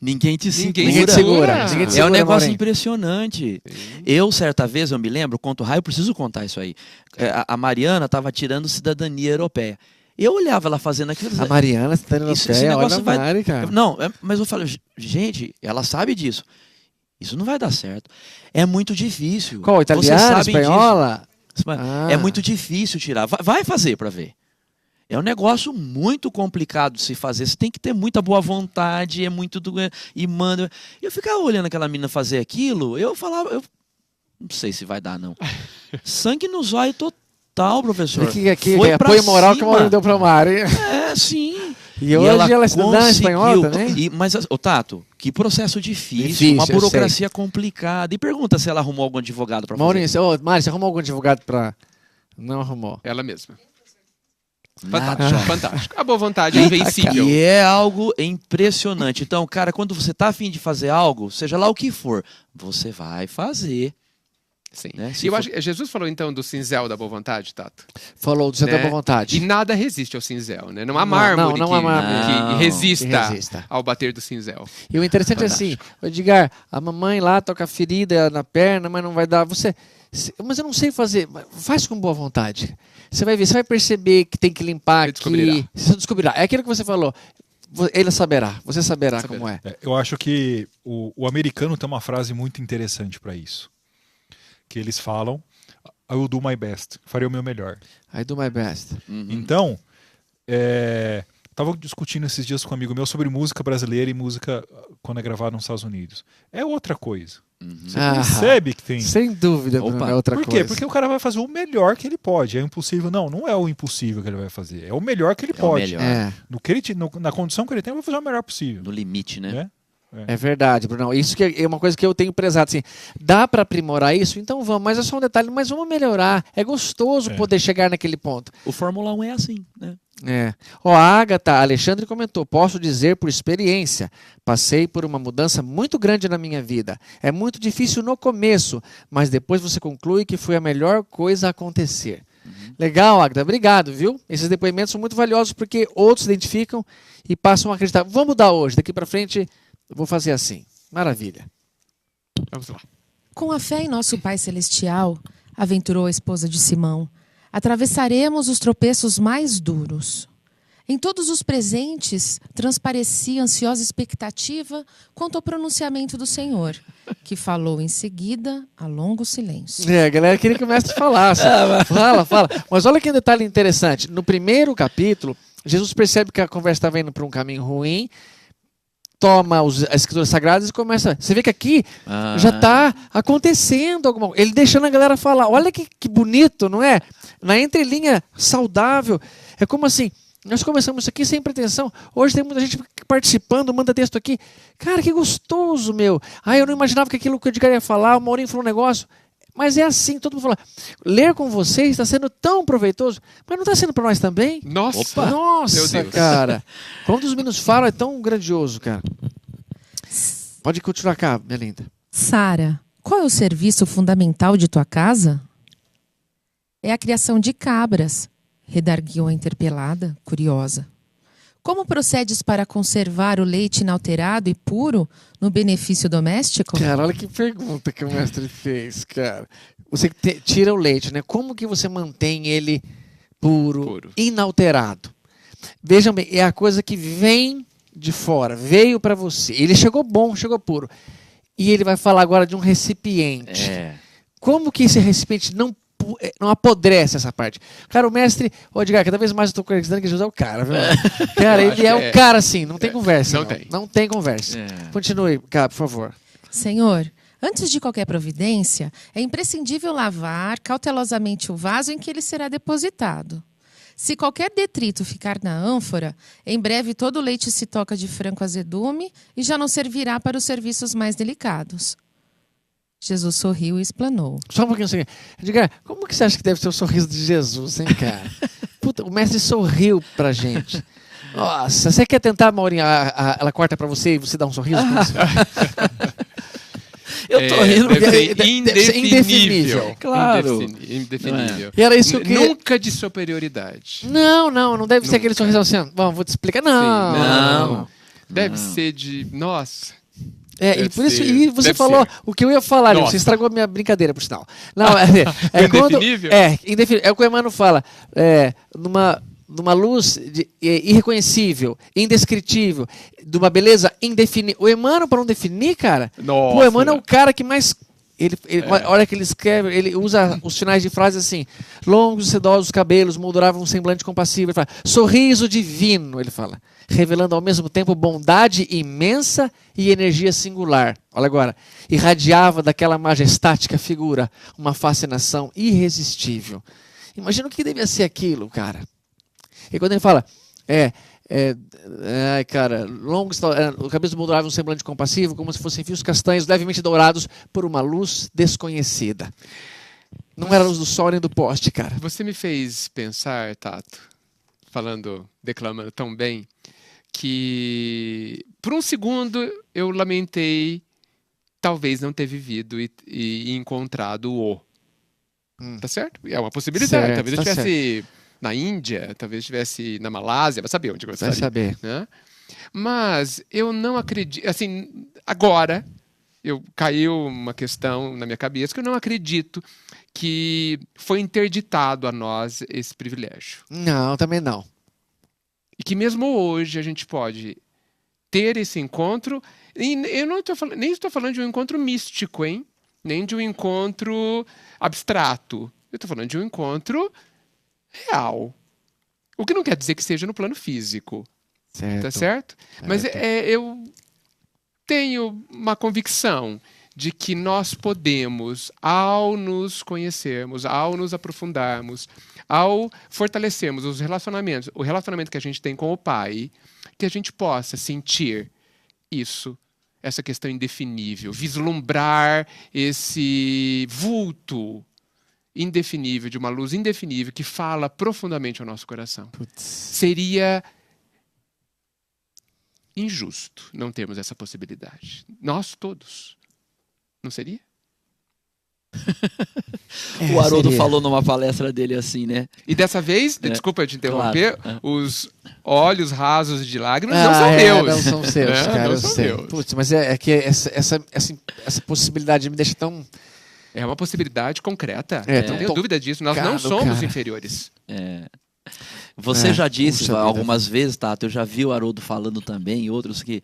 ninguém te segura. Ninguém te segura. É um negócio impressionante. Eu, certa vez, eu me lembro, conto raio, eu preciso contar isso aí. A Mariana estava tirando cidadania europeia. Eu olhava ela fazendo aquilo. A Mariana, cidadania europeia, olha a Mari, cara. Não, mas eu falo, gente, ela sabe disso. Isso não vai dar certo. É muito difícil. Qual? Italiana, espanhola? É muito difícil tirar. Vai fazer para ver. É um negócio muito complicado de se fazer. Você tem que ter muita boa vontade, é muito e manda. Eu ficava olhando aquela menina fazer aquilo, eu falava, eu não sei se vai dar não. Sangue nos olhos total, professor. Foi apoio moral que o Maurício deu pra Mari. É, sim. E hoje ela estudando espanhol também? Mas, Tato, que processo difícil, uma burocracia complicada. E pergunta se ela arrumou algum advogado para fazer. Maurício, Mari, você arrumou algum advogado para... Não arrumou. Ela mesma. Fantástico, fantástico. A boa vontade é invencível. E é algo impressionante. Então, cara, quando você tá a fim de fazer algo, seja lá o que for, você vai fazer. Sim. Né? E eu acho que Jesus falou então do cinzel da boa vontade, Tato. Falou do cinzel da boa vontade. E nada resiste ao cinzel, né? Não há mármore que resista ao bater do cinzel. E o interessante é assim, Edgar, a mamãe lá toca ferida na perna, mas não vai dar. Mas eu não sei fazer. Faz com boa vontade. Você vai ver, você vai perceber que tem que limpar aqui. Você descobrirá. É aquilo que você falou. Ele saberá. Você saberá como é. Eu acho que o americano tem uma frase muito interessante para isso. Que eles falam, I will do my best. Farei o meu melhor. I do my best. Uhum. Então, estava discutindo esses dias com um amigo meu sobre música brasileira e música quando é gravada nos Estados Unidos. É outra coisa. Você percebe que tem... Sem dúvida, Bruno, é outra coisa. Por quê? Porque o cara vai fazer o melhor que ele pode. É impossível. Não é o impossível que ele vai fazer. É o melhor que ele pode. Na condição que ele tem, ele vai fazer o melhor possível. No limite, né? É verdade, Bruno. Isso que é uma coisa que eu tenho prezado. Assim, dá para aprimorar isso? Então vamos. Mas é só um detalhe. Mas vamos melhorar. É gostoso poder chegar naquele ponto. O Fórmula 1 é assim, né? A Agatha Alexandre comentou, posso dizer por experiência, passei por uma mudança muito grande na minha vida. É muito difícil no começo, mas depois você conclui que foi a melhor coisa a acontecer. Legal, Agatha, obrigado, viu? Esses depoimentos são muito valiosos porque outros se identificam e passam a acreditar. Vamos mudar hoje, daqui para frente eu vou fazer assim. Maravilha. Vamos lá. Com a fé em nosso Pai Celestial, aventurou a esposa de Simão, atravessaremos os tropeços mais duros. Em todos os presentes, transparecia ansiosa expectativa quanto ao pronunciamento do Senhor, que falou em seguida a longo silêncio. A galera queria que o mestre falasse. Fala. Mas olha que detalhe interessante. No primeiro capítulo, Jesus percebe que a conversa estava indo para um caminho ruim, toma as escrituras sagradas e começa... Você vê que aqui já está acontecendo alguma coisa. Ele deixando a galera falar. Olha que bonito, não é? Na entrelinha saudável. É como assim... Nós começamos isso aqui sem pretensão. Hoje tem muita gente participando, manda texto aqui. Cara, que gostoso, meu. Eu não imaginava que aquilo que o Edgar ia falar, o Maurinho falou um negócio. Mas é assim, todo mundo fala. Ler com vocês está sendo tão proveitoso, mas não está sendo para nós também? Nossa! Nossa, cara. Quando os meninos falam, é tão grandioso, cara. Pode continuar cá, minha linda. Sara, qual é o serviço fundamental de tua casa? É a criação de cabras, redarguiu a interpelada, curiosa. Como procedes para conservar o leite inalterado e puro no benefício doméstico? Cara, olha que pergunta que o mestre fez, cara. Você tira o leite, né? Como que você mantém ele puro, inalterado? Vejam bem, é a coisa que vem de fora, veio para você. Ele chegou bom, chegou puro. E ele vai falar agora de um recipiente. Como que esse recipiente não apodrece essa parte? Cara, o mestre, Edgar, cada vez mais eu estou acreditando que Jesus é o cara, viu? Cara, ele é o cara assim, não tem conversa. Não tem conversa. Continue, cara, por favor. Senhor, antes de qualquer providência, é imprescindível lavar cautelosamente o vaso em que ele será depositado. Se qualquer detrito ficar na ânfora, em breve todo o leite se toca de franco azedume e já não servirá para os serviços mais delicados. Jesus sorriu e explanou. Só um pouquinho. Edgar, como que você acha que deve ser o sorriso de Jesus, hein, cara? Puta, o mestre sorriu pra gente. Nossa, você quer tentar, Maurinho? Ela corta pra você e você dá um sorriso? Eu tô rindo Deve porque ser indefinível. Claro. Indefinível. E era isso que Nunca de superioridade. Não deve ser aquele sorriso assim. Bom, vou te explicar. Não. Deve ser de... Nossa... E por isso, e você falou o que eu ia falar, você estragou a minha brincadeira, por sinal. Não, quando, indefinível? Indefinível. É o que o Emmanuel fala. Numa luz irreconhecível, indescritível, de uma beleza indefinível. O Emmanuel, para não definir, cara, Nossa, o Emmanuel é o cara que mais. Olha que ele escreve, ele usa os finais de frase assim: longos e sedosos cabelos molduravam um semblante compassivo. Ele fala, sorriso divino, ele fala, revelando ao mesmo tempo bondade imensa e energia singular. Olha agora, irradiava daquela majestática figura uma fascinação irresistível. Imagina o que devia ser aquilo, cara. E quando ele fala, cara, o cabelo moldurava um semblante compassivo, como se fossem fios castanhos levemente dourados por uma luz desconhecida. Não era a luz do sol nem do poste, cara. Você me fez pensar, Tato, declamando tão bem, que por um segundo eu lamentei talvez não ter vivido e encontrado o. Tá certo? É uma possibilidade. Certo, talvez eu estivesse na Índia, talvez estivesse na Malásia, vai saber onde eu estaria. Vai saber. Né? Mas eu não acredito, assim, agora caiu uma questão na minha cabeça que eu não acredito que foi interditado a nós esse privilégio. Não, também não. E que mesmo hoje a gente pode ter esse encontro, e eu não estou falando, nem estou falando de um encontro místico, hein? Nem de um encontro abstrato. Eu estou falando de um encontro real. O que não quer dizer que seja no plano físico. Certo. Tá certo? Mas eu tenho uma convicção de que nós podemos, ao nos conhecermos, ao nos aprofundarmos, ao fortalecermos os relacionamentos, o relacionamento que a gente tem com o Pai, que a gente possa sentir isso, essa questão indefinível, vislumbrar esse vulto indefinível, de uma luz indefinível que fala profundamente ao nosso coração. Seria injusto não termos essa possibilidade. Nós todos. Não seria? O Haroldo falou numa palestra dele assim, né? E dessa vez, desculpa te interromper, os olhos rasos de lágrimas não são meus. Não são seus, cara, não eu são sei. meus. Putz, mas é que essa possibilidade me deixa tão... É uma possibilidade concreta. Não tenho dúvida disso. Nós não somos inferiores. Você já disse algumas vezes, Tato, eu já vi o Haroldo falando também, e outros, que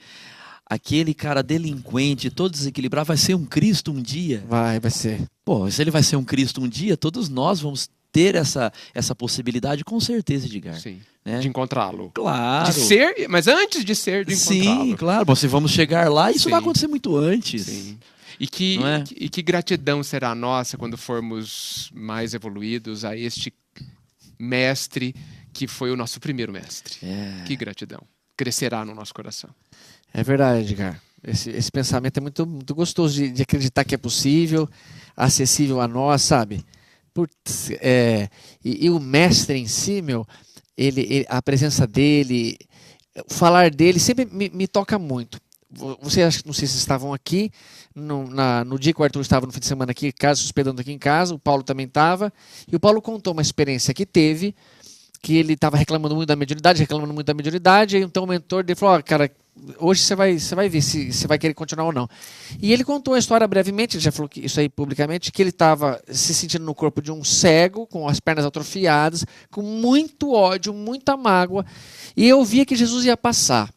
aquele cara delinquente, todo desequilibrado, vai ser um Cristo um dia. Vai ser. Pô, se ele vai ser um Cristo um dia, todos nós vamos ter essa possibilidade, com certeza, Edgar. Sim. Né? De encontrá-lo. Claro. De ser, mas antes de ser, de encontrá-lo. Sim, claro. Bom, se vamos chegar lá, isso Sim. vai acontecer muito antes. Sim. E que gratidão será nossa quando formos mais evoluídos a este mestre que foi o nosso primeiro mestre. Que gratidão. Crescerá no nosso coração. É verdade, Edgar. Esse pensamento é muito, muito gostoso de acreditar que é possível, acessível a nós, sabe? Putz, e o mestre em si, a presença dele, o falar dele sempre me toca muito. Você acha que não sei se estavam aqui no dia que o Arthur estava no fim de semana aqui, casa hospedando aqui em casa, o Paulo também estava, e o Paulo contou uma experiência que teve, que ele estava reclamando muito da mediunidade, e então o mentor dele falou, cara, hoje você vai ver se você vai querer continuar ou não. E ele contou a história brevemente, ele já falou isso aí publicamente, que ele estava se sentindo no corpo de um cego, com as pernas atrofiadas, com muito ódio, muita mágoa, e eu via que Jesus ia passar.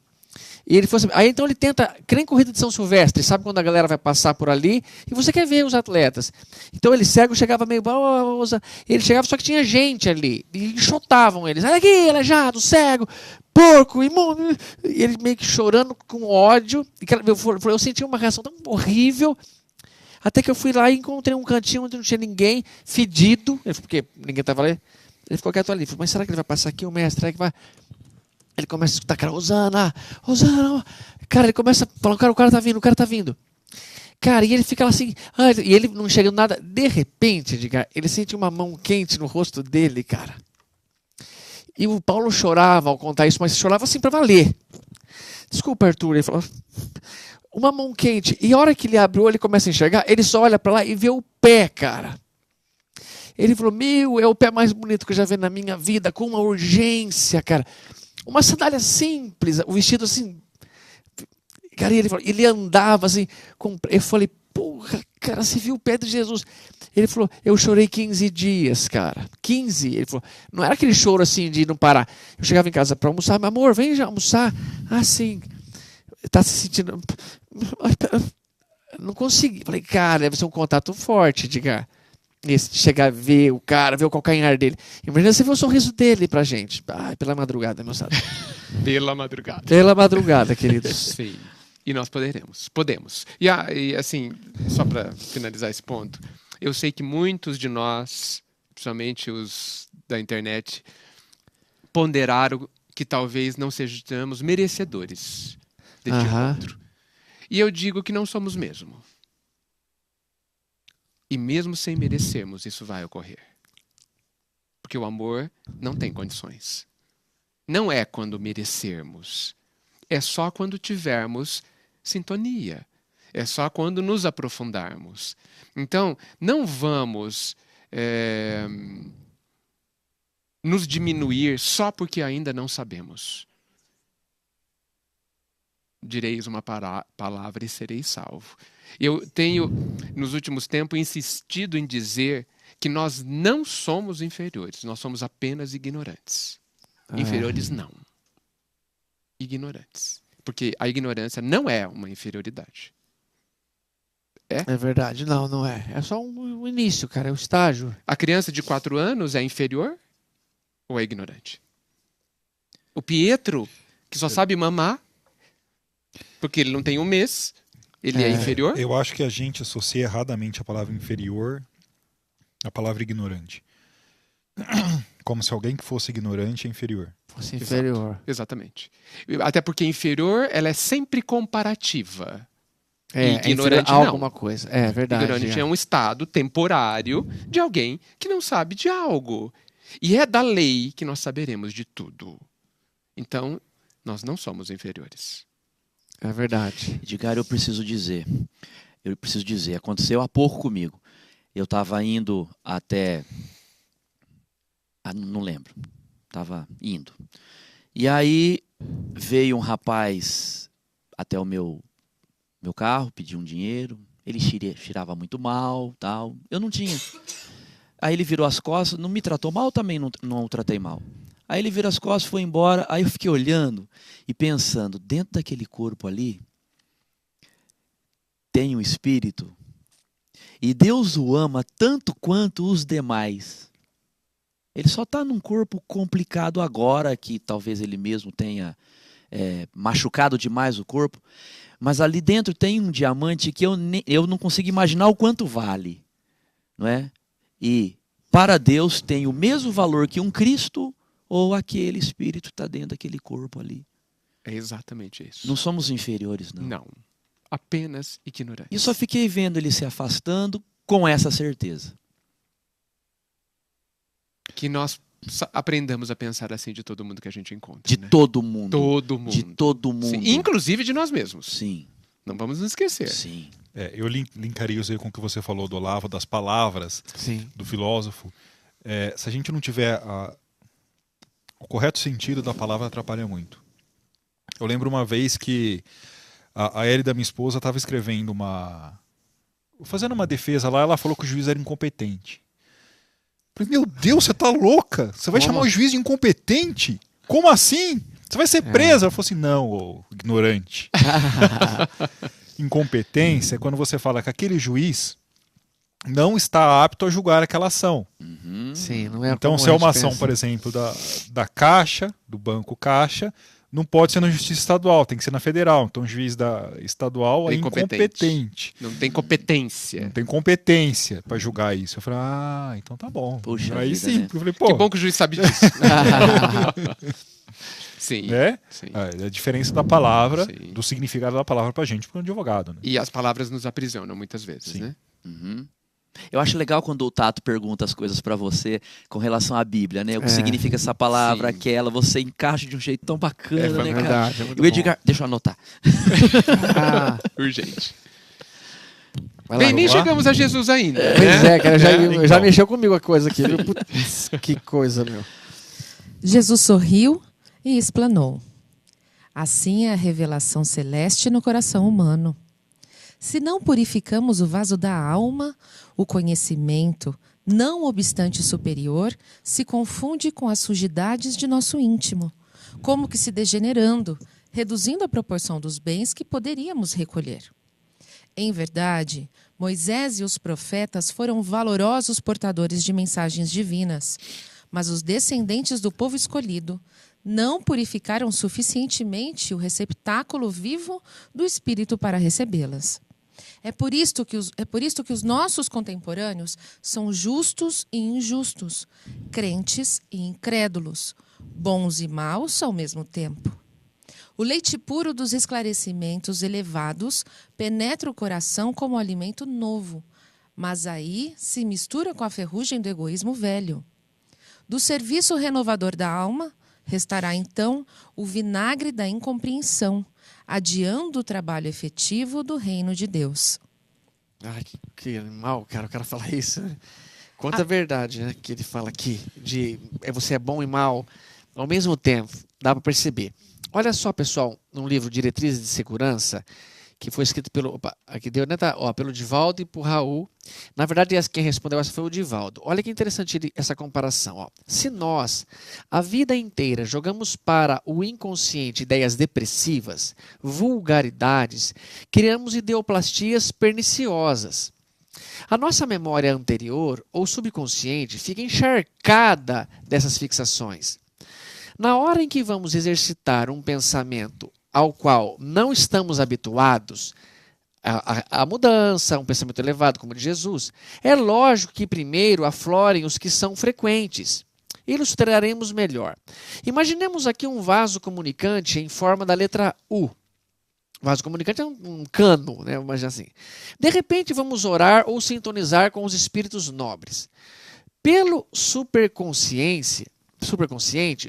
E ele falou assim, aí então ele tenta, crê em corrida de São Silvestre, sabe quando a galera vai passar por ali, e você quer ver os atletas. Então ele cego chegava meio, ele chegava só que tinha gente ali, e enxotavam eles, olha aqui, aleijado, cego, porco, imundo, e ele meio que chorando com ódio, eu senti uma reação tão horrível, até que eu fui lá e encontrei um cantinho onde não tinha ninguém, fedido, porque ninguém estava ali, ele ficou quieto ali, falei, mas será que ele vai passar aqui, o mestre, será que vai... Ele começa a escutar, cara, Hosana. Cara, ele começa a falar, cara, o cara tá vindo. Cara, e ele fica lá assim, e ele não chega nada. De repente, Edgar, ele sente uma mão quente no rosto dele, cara. E o Paulo chorava ao contar isso, mas chorava assim pra valer. Desculpa, Arthur, ele falou, uma mão quente. E a hora que ele abre o olho e começa a enxergar, ele só olha pra lá e vê o pé, cara. Ele falou, é o pé mais bonito que eu já vi na minha vida, com uma urgência, cara. Uma sandália simples, o vestido assim. Cara, ele andava assim. Eu falei, porra, cara, você viu o pé de Jesus? Ele falou, eu chorei 15 dias, cara. 15. Ele falou, não era aquele choro assim de não parar. Eu chegava em casa para almoçar, meu amor, vem já almoçar. Ah, sim. Tá se sentindo. Não consegui. Falei, cara, deve ser um contato forte, diga. Chegar a ver o cara, ver o calcanhar dele. Imagina você ver o sorriso dele pra gente. Ai, pela madrugada, meu sabe. Pela madrugada. Pela madrugada, queridos. Sim. E nós podemos. E assim, só para finalizar esse ponto, eu sei que muitos de nós, principalmente os da internet, ponderaram que talvez não sejamos merecedores deste encontro. E eu digo que não somos mesmo. E mesmo sem merecermos, isso vai ocorrer. Porque o amor não tem condições. Não é quando merecermos. É só quando tivermos sintonia. É só quando nos aprofundarmos. Então, não vamos nos diminuir só porque ainda não sabemos. Direis uma palavra e sereis salvo. Eu tenho, nos últimos tempos, insistido em dizer que nós não somos inferiores, nós somos apenas ignorantes. Inferiores não. Ignorantes. Porque a ignorância não é uma inferioridade. É verdade, não é. É só um início, cara, é um estágio. A criança de 4 anos é inferior ou é ignorante? O Pietro, que só sabe mamar, porque ele não tem um mês, ele é inferior? Eu acho que a gente associa erradamente a palavra inferior à palavra ignorante. Como se alguém que fosse ignorante é inferior. Fosse inferior. Exatamente. Até porque inferior, ela é sempre comparativa. Ignorante não. Alguma coisa. É verdade. Ignorante é um estado temporário de alguém que não sabe de algo. E é da lei que nós saberemos de tudo. Então, nós não somos inferiores. É verdade. Edgar, eu preciso dizer, aconteceu há pouco comigo. Eu estava indo até, não lembro, estava indo. E aí veio um rapaz até o meu carro, pediu um dinheiro, ele cheirava muito mal, tal. Eu não tinha. Aí ele virou as costas, não me tratou mal, também não o tratei mal. Aí ele virou as costas, foi embora, aí eu fiquei olhando e pensando, dentro daquele corpo ali, tem um espírito, e Deus o ama tanto quanto os demais. Ele só está num corpo complicado agora, que talvez ele mesmo tenha machucado demais o corpo, mas ali dentro tem um diamante que eu não consigo imaginar o quanto vale, não é? E para Deus tem o mesmo valor que um Cristo, ou aquele espírito está dentro daquele corpo ali. É exatamente isso. Não somos inferiores, não. Não. Apenas ignorantes. E só fiquei vendo ele se afastando com essa certeza. Que nós aprendamos a pensar assim de todo mundo que a gente encontra. De todo mundo. Todo mundo. De todo mundo. Sim, inclusive de nós mesmos. Sim. Não vamos nos esquecer. Sim. Eu linkaria isso aí com o que você falou do Olavo, das palavras do filósofo. Se a gente não tiver o correto sentido da palavra, atrapalha muito. Eu lembro uma vez que a Elida, minha esposa, estava escrevendo fazendo uma defesa lá, ela falou que o juiz era incompetente. Eu falei, meu Deus, você tá louca? Você vai chamar o juiz de incompetente? Como assim? Você vai ser presa? Ela falou assim, não, ô ignorante. Incompetência é quando você fala que aquele juiz não está apto a julgar aquela ação. Uhum. Sim, não é. Então, se é uma ação, por exemplo, da Caixa, do Banco Caixa, não pode ser na justiça estadual, tem que ser na federal. Então o juiz da estadual é Incompetente. incompetente. Não tem competência. Não tem competência para julgar isso. Eu falei, então tá bom. Puxa aí vida, sim, né? eu falei, pô, Que bom que o juiz sabe disso. Sim. né? Sim. É a diferença da palavra, Sim. do significado da palavra pra gente, para um advogado. Né? E as palavras nos aprisionam muitas vezes, Sim. né? Uhum. Eu acho legal quando o Tato pergunta as coisas pra você com relação à Bíblia, né? O que significa essa palavra, Sim. aquela, você encaixa de um jeito tão bacana, É né, cara? verdade, é muito E o Edgar, deixa eu anotar. Ah, Urgente. vai lá, Bem, nem vamos lá? chegamos a Jesus ainda. Pois né? é, cara, já então. mexeu comigo a coisa aqui. Viu? Putz, que coisa, meu. Jesus sorriu e explanou. Assim é a revelação celeste no coração humano. Se não purificamos o vaso da alma, o conhecimento, não obstante superior, se confunde com as sujidades de nosso íntimo, como que se degenerando, reduzindo a proporção dos bens que poderíamos recolher. Em verdade, Moisés e os profetas foram valorosos portadores de mensagens divinas, mas os descendentes do povo escolhido não purificaram suficientemente o receptáculo vivo do Espírito para recebê-las. É por isto que os nossos contemporâneos são justos e injustos, crentes e incrédulos, bons e maus ao mesmo tempo. O leite puro dos esclarecimentos elevados penetra o coração como alimento novo, mas aí se mistura com a ferrugem do egoísmo velho. Do serviço renovador da alma, restará então o vinagre da incompreensão, adiando o trabalho efetivo do reino de Deus. Ai, que animal, cara, o cara fala isso. Né? Quanta verdade, né, que ele fala aqui, de você é bom e mal, ao mesmo tempo, dá para perceber. Olha só, pessoal, num livro Diretrizes de Segurança, que foi escrito pelo, aqui deu, né, pelo Divaldo e por Raul. Na verdade, quem respondeu essa foi o Divaldo. Olha que interessante essa comparação. Ó. Se nós, a vida inteira, jogamos para o inconsciente ideias depressivas, vulgaridades, criamos ideoplastias perniciosas. A nossa memória anterior ou subconsciente fica encharcada dessas fixações. Na hora em que vamos exercitar um pensamento ao qual não estamos habituados, a mudança, um pensamento elevado como o de Jesus, é lógico que primeiro aflorem os que são frequentes. Ilustraremos melhor. Imaginemos aqui um vaso comunicante em forma da letra U. O vaso comunicante é um cano, né? Imagina assim. De repente vamos orar ou sintonizar com os espíritos nobres. Pelo superconsciente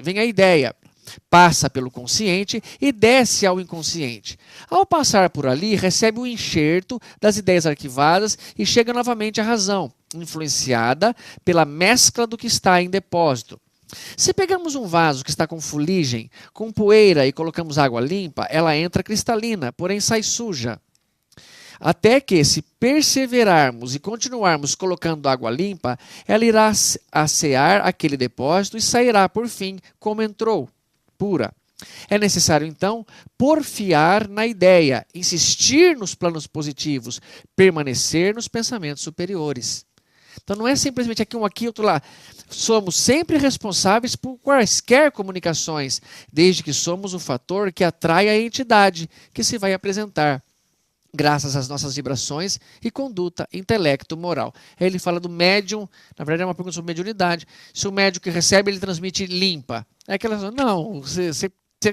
vem a ideia, passa pelo consciente e desce ao inconsciente. Ao passar por ali, recebe o enxerto das ideias arquivadas e chega novamente à razão, influenciada pela mescla do que está em depósito. Se pegamos um vaso que está com fuligem, com poeira e colocamos água limpa, ela entra cristalina, porém sai suja. Até que, se perseverarmos e continuarmos colocando água limpa, ela irá assear aquele depósito e sairá, por fim, como entrou, pura. É necessário, então, porfiar na ideia, insistir nos planos positivos, permanecer nos pensamentos superiores. Então não é simplesmente aqui um aqui, outro lá. Somos sempre responsáveis por quaisquer comunicações, desde que somos o fator que atrai a entidade que se vai apresentar, graças às nossas vibrações e conduta, intelecto, moral. Aí ele fala do médium, na verdade é uma pergunta sobre mediunidade. Se o médium que recebe, ele transmite limpa. É aquela não, você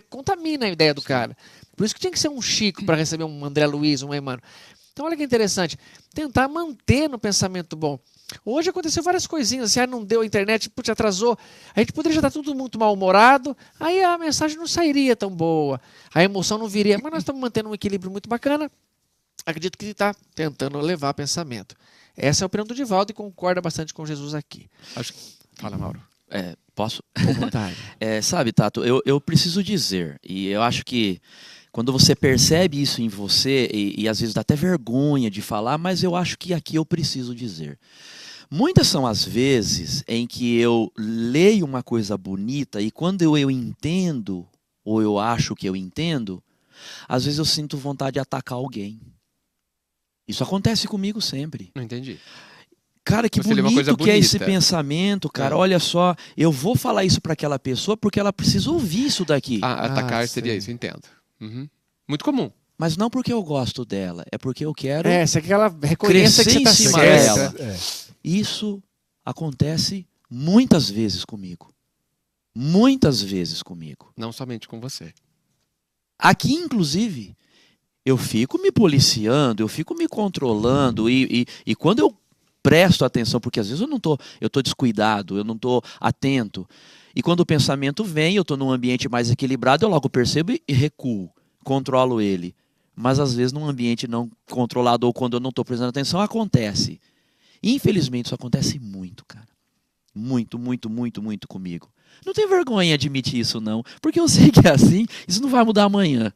contamina a ideia do cara. Por isso que tinha que ser um Chico para receber um André Luiz, um Emmanuel. Então olha que interessante, tentar manter no pensamento bom. Hoje aconteceu várias coisinhas, assim, não deu a internet, putz, atrasou. A gente poderia já estar tudo muito mal-humorado, aí a mensagem não sairia tão boa, a emoção não viria. Mas nós estamos mantendo um equilíbrio muito bacana. Acredito que ele está tentando levar pensamento. Essa é a opinião do Divaldo e concorda bastante com Jesus aqui. Fala, Mauro. Posso? Com vontade. Sabe, Tato, eu preciso dizer, e eu acho que quando você percebe isso em você, e às vezes dá até vergonha de falar, mas eu acho que aqui eu preciso dizer. Muitas são as vezes em que eu leio uma coisa bonita e quando eu entendo, ou eu acho que eu entendo, às vezes eu sinto vontade de atacar alguém. Isso acontece comigo sempre. Não entendi. Cara, que Você lê uma coisa bonito que é esse bonita. pensamento, cara. Olha só, eu vou falar isso para aquela pessoa porque ela precisa ouvir isso daqui. Atacar Ah, seria sim. isso, entendo. Uhum. Muito comum. Mas não porque eu gosto dela, é porque eu quero Você quer que ela reconheça que crescer você tá em cima certa. dela. Isso acontece muitas vezes comigo. Muitas vezes comigo. Não somente com você. Aqui, inclusive, eu fico me policiando, eu fico me controlando e quando eu presto atenção, porque às vezes eu tô descuidado, eu não tô atento. E quando o pensamento vem, eu tô num ambiente mais equilibrado, eu logo percebo e recuo, controlo ele. Mas às vezes num ambiente não controlado ou quando eu não tô prestando atenção, acontece. Infelizmente isso acontece muito, cara. Muito, muito, muito, muito comigo. Não tenho vergonha de admitir isso não, porque eu sei que é assim, isso não vai mudar amanhã.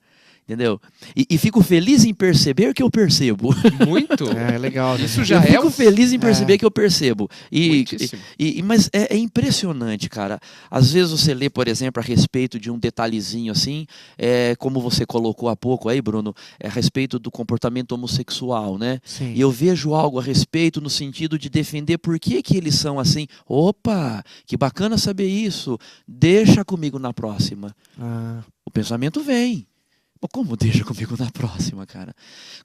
Entendeu? E fico feliz em perceber que eu percebo. Muito. É legal. Né? Isso já Eu é fico feliz em perceber que eu percebo. Muitíssimo. Mas é impressionante, cara. Às vezes você lê, por exemplo, a respeito de um detalhezinho assim, como você colocou há pouco aí, Bruno, a respeito do comportamento homossexual, né? Sim. E eu vejo algo a respeito no sentido de defender por que eles são assim. Opa, que bacana saber isso. Deixa comigo na próxima. O pensamento vem. Como deixa comigo na próxima, cara?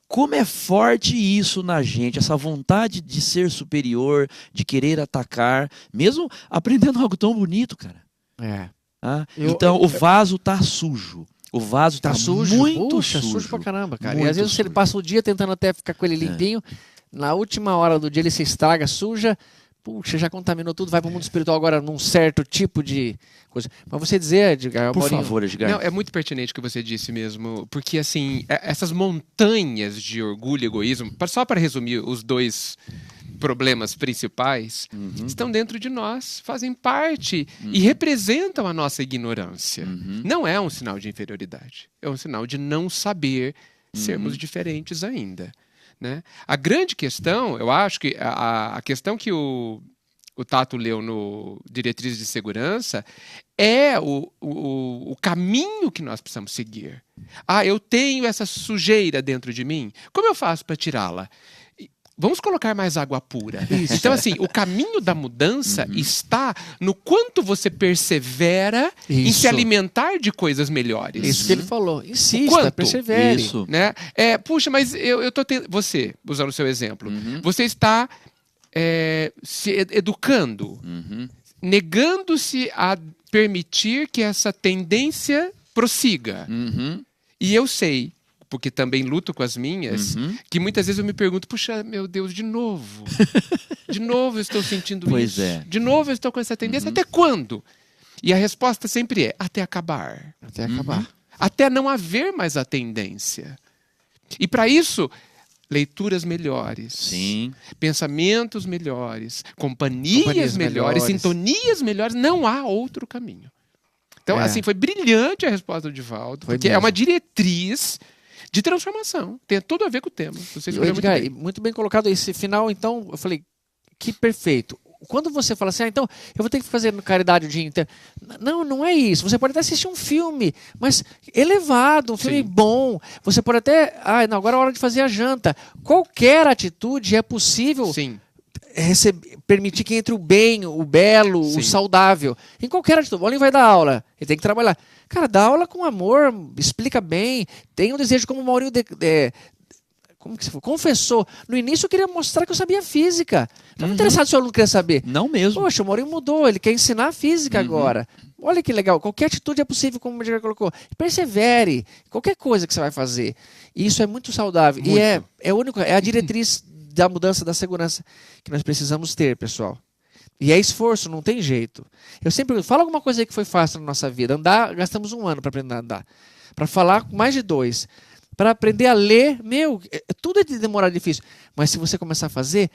Como é forte isso na gente, essa vontade de ser superior, de querer atacar, mesmo aprendendo algo tão bonito, cara. Então, o vaso tá sujo. O vaso tá sujo, muito puxa, sujo. sujo pra caramba, cara. Muito E às vezes ele passa o dia tentando até ficar com ele limpinho, na última hora do dia ele se estraga, suja, puxa, já contaminou tudo, vai pro mundo espiritual agora num certo tipo de coisa. Mas você dizer, Edgar, Por favor, Edgar. Não, é muito pertinente o que você disse mesmo, porque assim, essas montanhas de orgulho e egoísmo, só para resumir os dois problemas principais, estão dentro de nós, fazem parte e representam a nossa ignorância. Não é um sinal de inferioridade, é um sinal de não saber sermos diferentes ainda. Né? A grande questão, eu acho que a questão que o Tato leu no Diretrizes de Segurança é o caminho que nós precisamos seguir. Eu tenho essa sujeira dentro de mim, como eu faço para tirá-la? Vamos colocar mais água pura. Isso. Então, assim, o caminho da mudança está no quanto você persevera em se alimentar de coisas melhores. Isso que ele falou. Insista, persevere. Isso. Né? Puxa, mas eu tô tendo... Você, usando o seu exemplo, você está se educando, negando-se a permitir que essa tendência prossiga. E eu sei, porque também luto com as minhas, que muitas vezes eu me pergunto, puxa, meu Deus, de novo? De novo eu estou sentindo isso? De novo eu estou com essa tendência? Até quando? E a resposta sempre é, até acabar. Até acabar. Até não haver mais a tendência. E para isso, leituras melhores. Sim. Pensamentos melhores. Companhias melhores. Sintonias melhores. Não há outro caminho. Então, assim, foi brilhante a resposta do Divaldo, porque é uma diretriz de transformação. Tem tudo a ver com o tema. Você Edgar, muito bem colocado esse final, então, eu falei, que perfeito. Quando você fala assim, então, eu vou ter que fazer caridade o dia inteiro. Não, não é isso. Você pode até assistir um filme, mas elevado, um filme bom. Você pode até, agora é hora de fazer a janta. Qualquer atitude é possível permitir que entre o bem, o belo, o saudável. Em qualquer atitude. O Paulinho vai dar aula, ele tem que trabalhar. Cara, dá aula com amor, explica bem, tem um desejo como o Maurinho como que você falou? Confessou. No início eu queria mostrar que eu sabia física. Estava interessado se o aluno queria saber. Não mesmo. Poxa, o Maurinho mudou, ele quer ensinar física agora. Olha que legal, qualquer atitude é possível, como o Edgar colocou. Persevere, qualquer coisa que você vai fazer. E isso é muito saudável. Muito. E é a diretriz da mudança da segurança que nós precisamos ter, pessoal. E é esforço, não tem jeito. Eu sempre pergunto, fala alguma coisa aí que foi fácil na nossa vida. Andar, gastamos 1 ano para aprender a andar. Para falar, mais de 2. Para aprender a ler, tudo é de demorar difícil. Mas se você começar a fazer,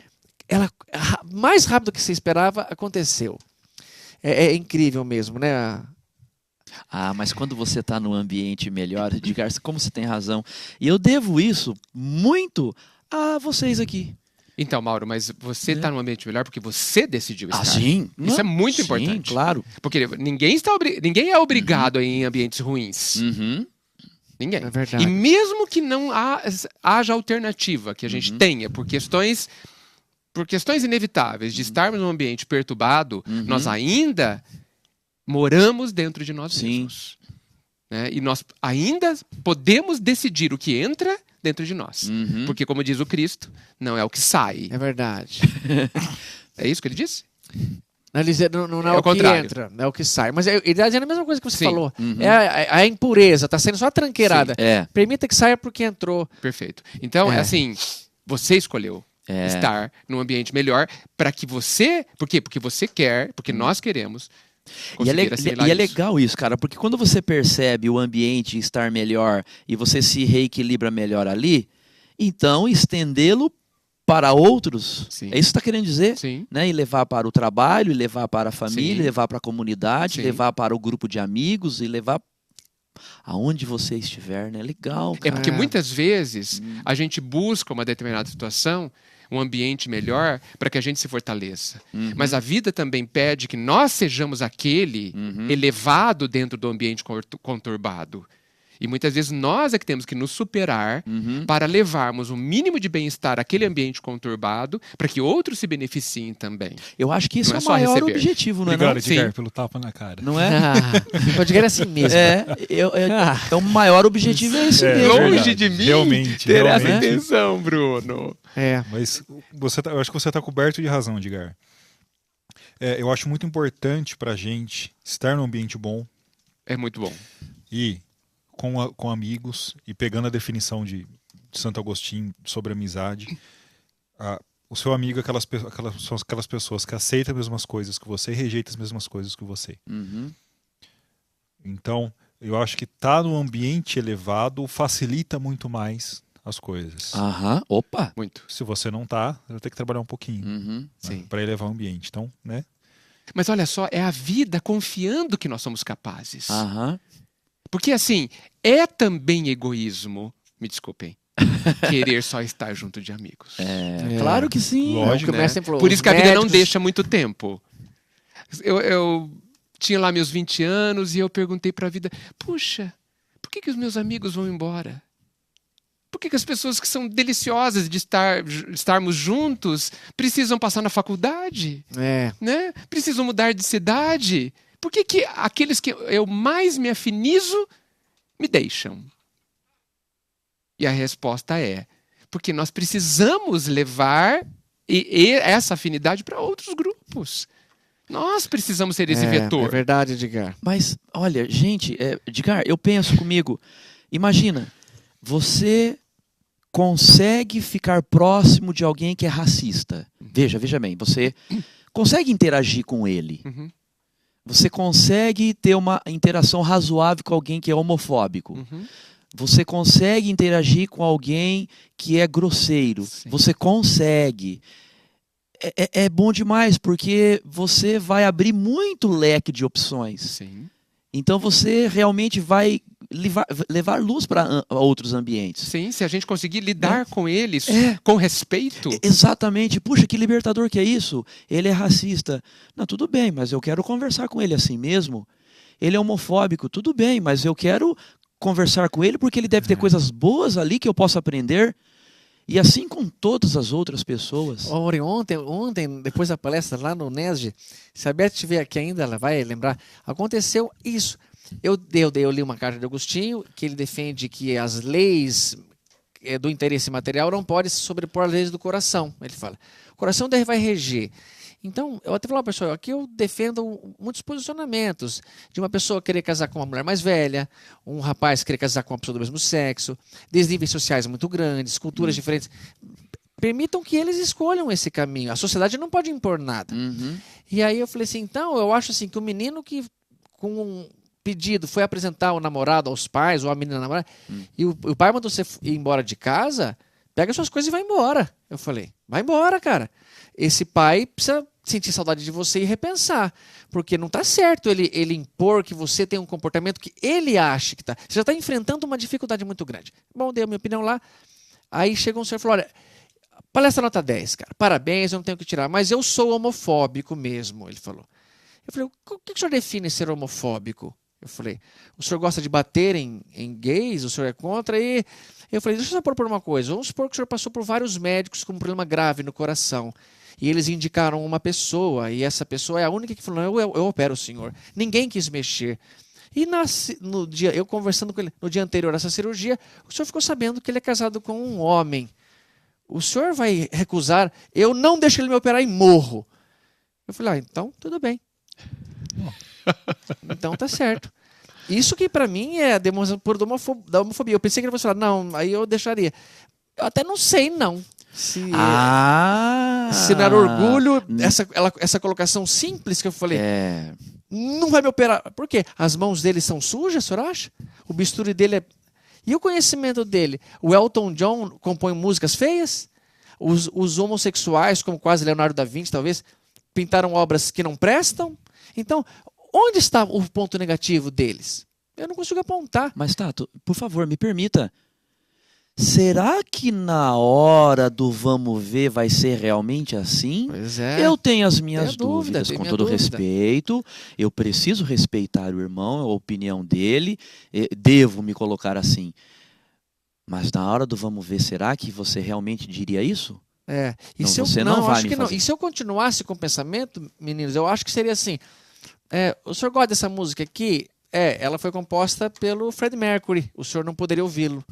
mais rápido do que você esperava, aconteceu. É incrível mesmo, né? Mas quando você está num ambiente melhor, Edgar, como você tem razão. E eu devo isso muito a vocês aqui. Então, Mauro, mas você está num ambiente melhor porque você decidiu estar. Sim. Isso é muito importante. Claro. Porque ninguém é obrigado a ir em ambientes ruins. Ninguém. É verdade. E mesmo que não haja alternativa, que a gente tenha, por questões por questões inevitáveis de estarmos num ambiente perturbado, nós ainda moramos dentro de nós mesmos. Né? E nós ainda podemos decidir o que entra dentro de nós. Porque, como diz o Cristo, não é o que sai. É verdade. É isso que ele disse? Não é o que contrário. entra, é o que sai. Mas ele está dizendo a mesma coisa que você falou. É a impureza, está sendo só tranqueirada. Permita que saia porque entrou. Perfeito. Então, é assim, você escolheu estar num ambiente melhor para que você... Por quê? Porque você quer, porque nós queremos E é legal isso, cara, porque quando você percebe o ambiente estar melhor e você se reequilibra melhor ali, então estendê-lo para outros, Sim. é isso que você está querendo dizer? Sim. Né? E levar para o trabalho, e levar para a família, Sim. e levar para a comunidade, Sim. e levar para o grupo de amigos, e levar aonde você estiver, né? Legal, É cara. porque muitas vezes a gente busca uma determinada situação, um ambiente melhor, para que a gente se fortaleça. Mas a vida também pede que nós sejamos aquele elevado dentro do ambiente conturbado. E muitas vezes nós é que temos que nos superar para levarmos o mínimo de bem-estar àquele ambiente conturbado, para que outros se beneficiem também. Eu acho que esse Não é é o só maior receber. objetivo, não é? Obrigado, Não? Edgar, Sim. pelo tapa na cara. Não é? O Edgar é assim mesmo. É o maior objetivo, é esse mesmo. Longe verdade. de mim Realmente, ter essa realmente. intenção, Bruno. Mas eu acho que você está coberto de razão, Edgar. Eu acho muito importante para a gente estar num ambiente bom É muito bom. e com amigos, e pegando a definição de Santo Agostinho sobre amizade, o seu amigo são aquelas pessoas que aceitam as mesmas coisas que você e rejeitam as mesmas coisas que você. Então, eu acho que estar num ambiente elevado facilita muito mais as coisas. Aham, opa. Muito. Se você não tá, você vai ter que trabalhar um pouquinho Sim. para elevar o ambiente. Então, né? Mas olha só, é a vida confiando que nós somos capazes. Aham. Porque assim, é também egoísmo, me desculpem, querer só estar junto de amigos. Claro que sim. Lógico, O que o né? mestre falou, Por os isso que a vida não médicos- deixa muito tempo. Eu tinha lá meus 20 anos e eu perguntei para a vida, puxa, por que os meus amigos vão embora? Por que as pessoas que são deliciosas de estarmos juntos precisam passar na faculdade? Né? Precisam mudar de cidade? Por que aqueles que eu mais me afinizo me deixam? E a resposta é, porque nós precisamos levar essa afinidade para outros grupos. Nós precisamos ser esse vetor. É verdade, Edgar. Mas, olha, gente, Edgar, eu penso comigo, imagina, você consegue ficar próximo de alguém que é racista. Veja bem, você consegue interagir com ele. Você consegue ter uma interação razoável com alguém que é homofóbico. Você consegue interagir com alguém que é grosseiro. Sim. Você consegue. É bom demais, porque você vai abrir muito leque de opções. Sim. Então você realmente vai levar luz para outros ambientes. Sim, se a gente conseguir lidar com eles com respeito. Exatamente. Puxa, que libertador que é isso? Ele é racista. Não, tudo bem, mas eu quero conversar com ele assim mesmo. Ele é homofóbico. Tudo bem, mas eu quero conversar com ele porque ele deve ter coisas boas ali que eu posso aprender. E assim com todas as outras pessoas. Ontem, depois da palestra lá no NESG, se a Beth estiver aqui ainda, ela vai lembrar, aconteceu isso. Eu li uma carta de Agostinho, que ele defende que as leis do interesse material não podem se sobrepor às leis do coração. Ele fala, o coração vai reger. Então, eu até falo, pessoal, aqui eu defendo muitos posicionamentos de uma pessoa querer casar com uma mulher mais velha, um rapaz querer casar com uma pessoa do mesmo sexo, desníveis sociais muito grandes, culturas diferentes. Permitam que eles escolham esse caminho. A sociedade não pode impor nada. E aí eu falei assim, então, eu acho assim que o menino que com um pedido foi apresentar o namorado aos pais, ou a menina namorada, e o pai mandou você ir embora de casa, pega suas coisas e vai embora. Eu falei, vai embora, cara. Esse pai precisa sentir saudade de você e repensar. Porque não está certo ele impor que você tem um comportamento que ele acha que está. Você já está enfrentando uma dificuldade muito grande. Bom, dei a minha opinião lá. Aí chegou um senhor e falou, olha, palestra nota 10, cara. Parabéns, eu não tenho o que tirar. Mas eu sou homofóbico mesmo, ele falou. Eu falei, o que o senhor define ser homofóbico? Eu falei, o senhor gosta de bater em gays? O senhor é contra? E eu falei, deixa eu só propor uma coisa. Vamos supor que o senhor passou por vários médicos com um problema grave no coração. E eles indicaram uma pessoa, e essa pessoa é a única que falou, não, eu opero o senhor. Ninguém quis mexer. E no dia, eu conversando com ele no dia anterior a essa cirurgia, o senhor ficou sabendo que ele é casado com um homem. O senhor vai recusar? Eu não deixo ele me operar e morro. Eu falei, então tudo bem. Então tá certo. Isso que pra mim é a demonstração da homofobia. Eu pensei que ele fosse falar, não, aí eu deixaria. Eu até não sei, não. Se não era orgulho, essa colocação simples que eu falei, não vai me operar. Por quê? As mãos dele são sujas, o senhor acha? O bisturi dele é... E o conhecimento dele? O Elton John compõe músicas feias? Os homossexuais, como quase Leonardo da Vinci, talvez, pintaram obras que não prestam? Então, onde está o ponto negativo deles? Eu não consigo apontar. Mas, Tato, por favor, me permita. Será que na hora do vamos ver vai ser realmente assim? Pois é. Eu tenho as minhas dúvidas, tenho com minha todo dúvida. respeito. Eu preciso respeitar o irmão, a opinião dele. Devo me colocar assim. Mas na hora do vamos ver, será que você realmente diria isso? E Não, se eu, você não vai acho me que não. fazer. E se eu continuasse com o pensamento, meninos, eu acho que seria assim. O senhor gosta dessa música aqui? Ela foi composta pelo Freddie Mercury. O senhor não poderia ouvi-lo.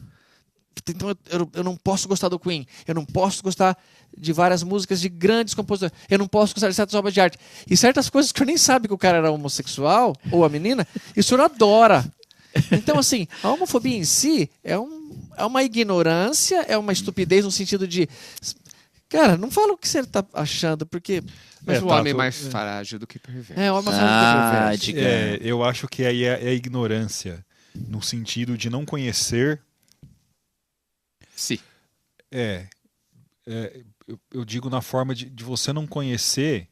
Então eu não posso gostar do Queen. Eu não posso gostar de várias músicas de grandes compositores. Eu não posso gostar de certas obras de arte. E certas coisas que eu nem sabia que o cara era homossexual, ou a menina, e o senhor adora. Então, assim, a homofobia em si é uma ignorância, é uma estupidez no sentido de... Cara, não fala o que você está achando, porque... Mas o homem é mais frágil do que perverso. O homem é mais frágil do que perverso. Eu acho que aí é ignorância, no sentido de não conhecer... Sim. Eu digo na forma de você não conhecer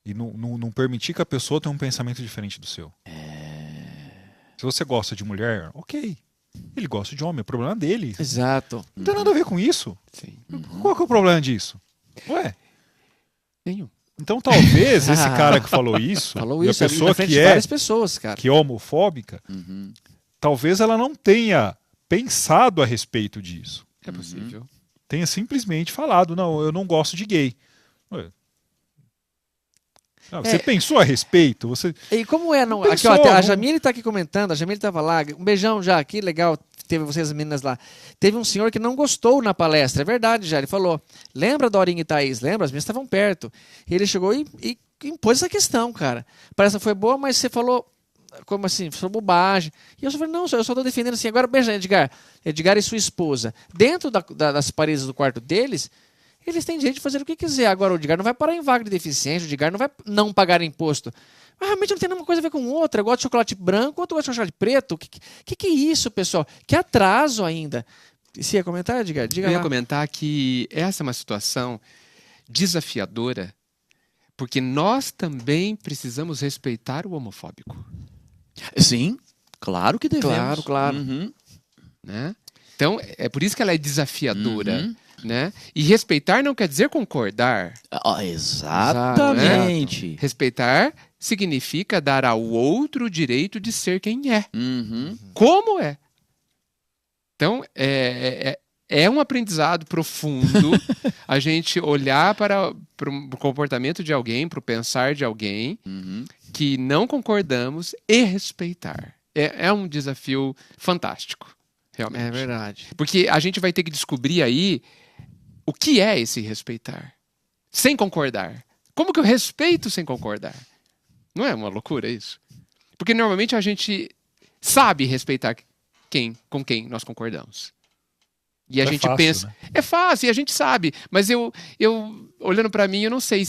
e não permitir que a pessoa tenha um pensamento diferente do seu. Se você gosta de mulher, ok. Ele gosta de homem, é o problema dele. Exato. Não tem nada a ver com isso. Sim. Qual que é o problema disso? Ué, Nenhum. então talvez esse cara que falou isso, Falou e isso a pessoa na frente que de várias pessoas, cara. que é homofóbica, talvez ela não tenha pensado a respeito disso. É possível. Tenha simplesmente falado, não, eu não gosto de gay. Ué. Você pensou a respeito? Você... E como é? Não... Aqui, Pensou, ó, a não- Jamile está aqui comentando, a Jamile estava lá. Um beijão já, que legal. Teve vocês, as meninas lá. Teve um senhor que não gostou na palestra, é verdade já. Ele falou: lembra, Dorinha e Thaís? Lembra? As minhas estavam perto. E ele chegou e impôs essa questão, cara. A palestra foi boa, mas você falou. Como assim? Foi bobagem. E eu só falei, não, eu só estou defendendo assim. Agora, beija, Edgar. Edgar e sua esposa. Dentro das paredes do quarto deles, eles têm direito de fazer o que quiser. Agora, o Edgar não vai parar em vaga de deficiência, o Edgar não vai não pagar imposto. Mas realmente não tem nenhuma coisa a ver com outra. Eu gosto de chocolate branco, outro gosta de chocolate preto. Que é isso, pessoal? Que atraso ainda. Você ia comentar, Edgar? Diga Eu ia lá. comentar que essa é uma situação desafiadora, porque nós também precisamos respeitar o homofóbico. Sim, claro que devemos. Claro. Uhum. Né? Então, é por isso que ela é desafiadora. Né? E respeitar não quer dizer concordar. Exatamente. Respeitar significa dar ao outro o direito de ser quem é. Uhum. Como é. Então, é um aprendizado profundo a gente olhar para o comportamento de alguém, para o pensar de alguém que não concordamos e respeitar. É um desafio fantástico, realmente. É verdade. Porque a gente vai ter que descobrir aí o que é esse respeitar, sem concordar. Como que eu respeito sem concordar? Não é uma loucura isso? Porque normalmente a gente sabe respeitar com quem nós concordamos. E a gente fácil, pensa, né? é fácil, e a gente sabe, mas eu olhando para mim, eu não sei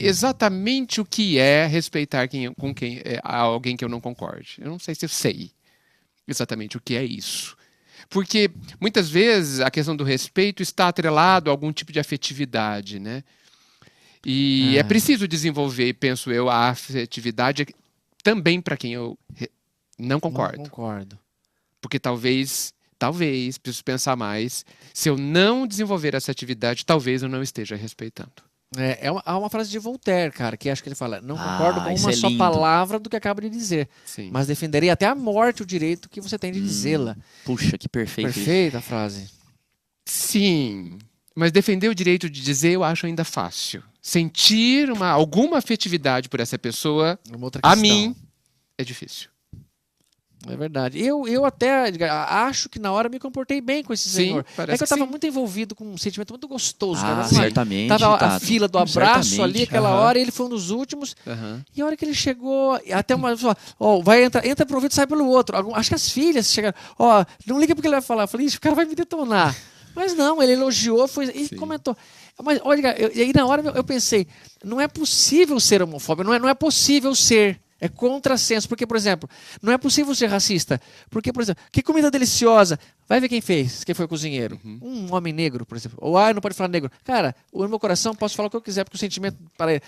exatamente o que é respeitar alguém que eu não concorde. Eu não sei se eu sei exatamente o que é isso. Porque muitas vezes a questão do respeito está atrelado a algum tipo de afetividade, né? E é preciso desenvolver, penso eu, a afetividade também para quem eu não concordo. Não concordo. Porque talvez, preciso pensar mais, se eu não desenvolver essa atividade, talvez eu não esteja respeitando. Há uma frase de Voltaire, cara, que acho que ele fala: não Ah, concordo com isso uma é só lindo. palavra do que acaba de dizer, Sim. mas defenderei até a morte o direito que você tem de dizê-la. Puxa, que perfeito. isso. Perfeita a frase. Sim, mas defender o direito de dizer eu acho ainda fácil. Sentir alguma afetividade por essa pessoa, Uma outra a questão. mim, é difícil. É verdade. Eu até acho que na hora me comportei bem com esse Sim, senhor. parece É que eu que estava sim. muito envolvido com um sentimento muito gostoso. Ah, cara. Vamos lá. certamente. Tava a Tato. fila do abraço Certamente. ali, aquela Aham. hora, e ele foi um dos últimos. Aham. E a hora que ele chegou, até uma pessoa, ó, vai entra pro ouvido e sai pelo outro. Acho que as filhas chegaram, ó, não liga porque ele vai falar. Eu falei, isso, o cara vai me detonar. Mas não, ele elogiou e Sim. comentou. Mas olha, e aí na hora eu pensei, não é possível ser homofóbico, não é possível ser. É contrassenso, porque, por exemplo, não é possível ser racista. Porque, por exemplo, que comida deliciosa. Vai ver quem fez, quem foi o cozinheiro. Um homem negro, por exemplo. Ou, não pode falar negro. Cara, no meu coração posso falar o que eu quiser, porque o sentimento para ele.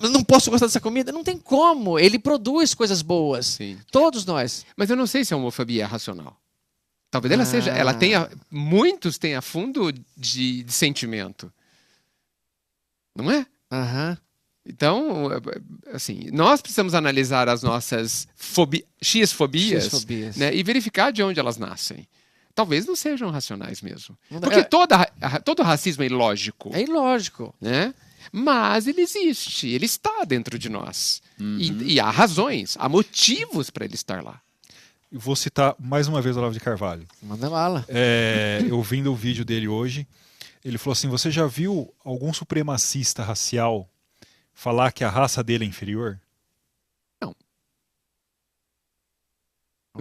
Eu não posso gostar dessa comida? Não tem como. Ele produz coisas boas. Sim. Todos nós. Mas eu não sei se a homofobia é racional. Talvez ela seja, ela tenha, muitos tenham fundo de sentimento. Não é? Aham. Então, assim, nós precisamos analisar as nossas X-fobias, X-fobias. né, e verificar de onde elas nascem. Talvez não sejam racionais mesmo. Não dá- Porque todo racismo é ilógico, É ilógico. né? Mas ele existe, ele está dentro de nós. E há razões, há motivos para ele estar lá. Eu vou citar mais uma vez o Olavo de Carvalho. Manda bala. Eu vendo o vídeo dele hoje, ele falou assim: você já viu algum supremacista racial falar que a raça dele é inferior? Algum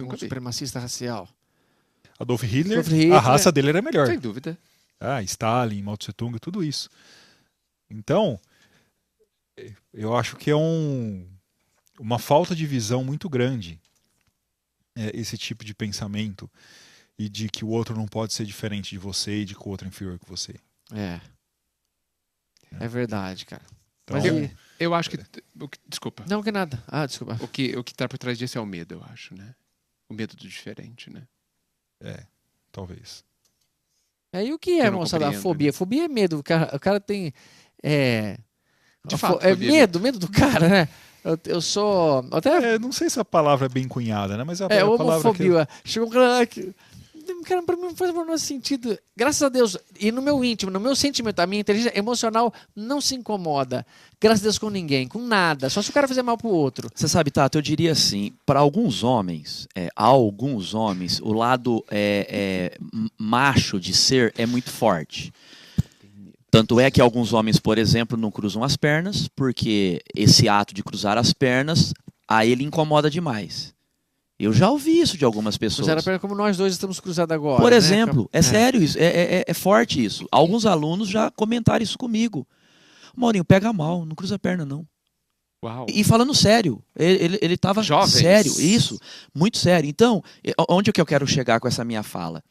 Nunca vi. supremacista racial. Adolf Hitler, Adolf Hitler. a raça dele era melhor. Sem dúvida. Stalin, Mao Tse Tung, tudo isso. Então, eu acho que é uma falta de visão muito grande esse tipo de pensamento e de que o outro não pode ser diferente de você e de que o outro é inferior que você. É verdade, cara. Então, Mas ele... Eu acho que. Desculpa. Não, que nada. Desculpa. O que está por trás disso é o medo, eu acho, né? O medo do diferente, né? talvez. E o que é, Eu não moçada, a compreendo, fobia? Fobia é medo. O cara tem... De fato, é fobia medo do cara, né? Eu sou... Até... Não sei se a palavra é bem cunhada, né? Mas a palavra homofobia. Chegou um cara que... Cara, pra mim não faz o menor sentido. Graças a Deus, e no meu íntimo, no meu sentimento, a minha inteligência emocional não se incomoda. Graças a Deus com ninguém, com nada. Só se o cara fizer mal pro outro. Você sabe, Tato, eu diria assim, para alguns homens, o lado macho de ser é muito forte. Tanto é que alguns homens, por exemplo, não cruzam as pernas, porque esse ato de cruzar as pernas, a ele incomoda demais. Eu já ouvi isso de algumas pessoas. Cruzar a perna como nós dois estamos cruzados agora. Por né? exemplo, é sério isso, é forte isso. Alguns alunos já comentaram isso comigo. Maurinho, pega mal, não cruza a perna não. Uau. E falando sério, ele estava sério, isso, muito sério. Então, onde é que eu quero chegar com essa minha fala?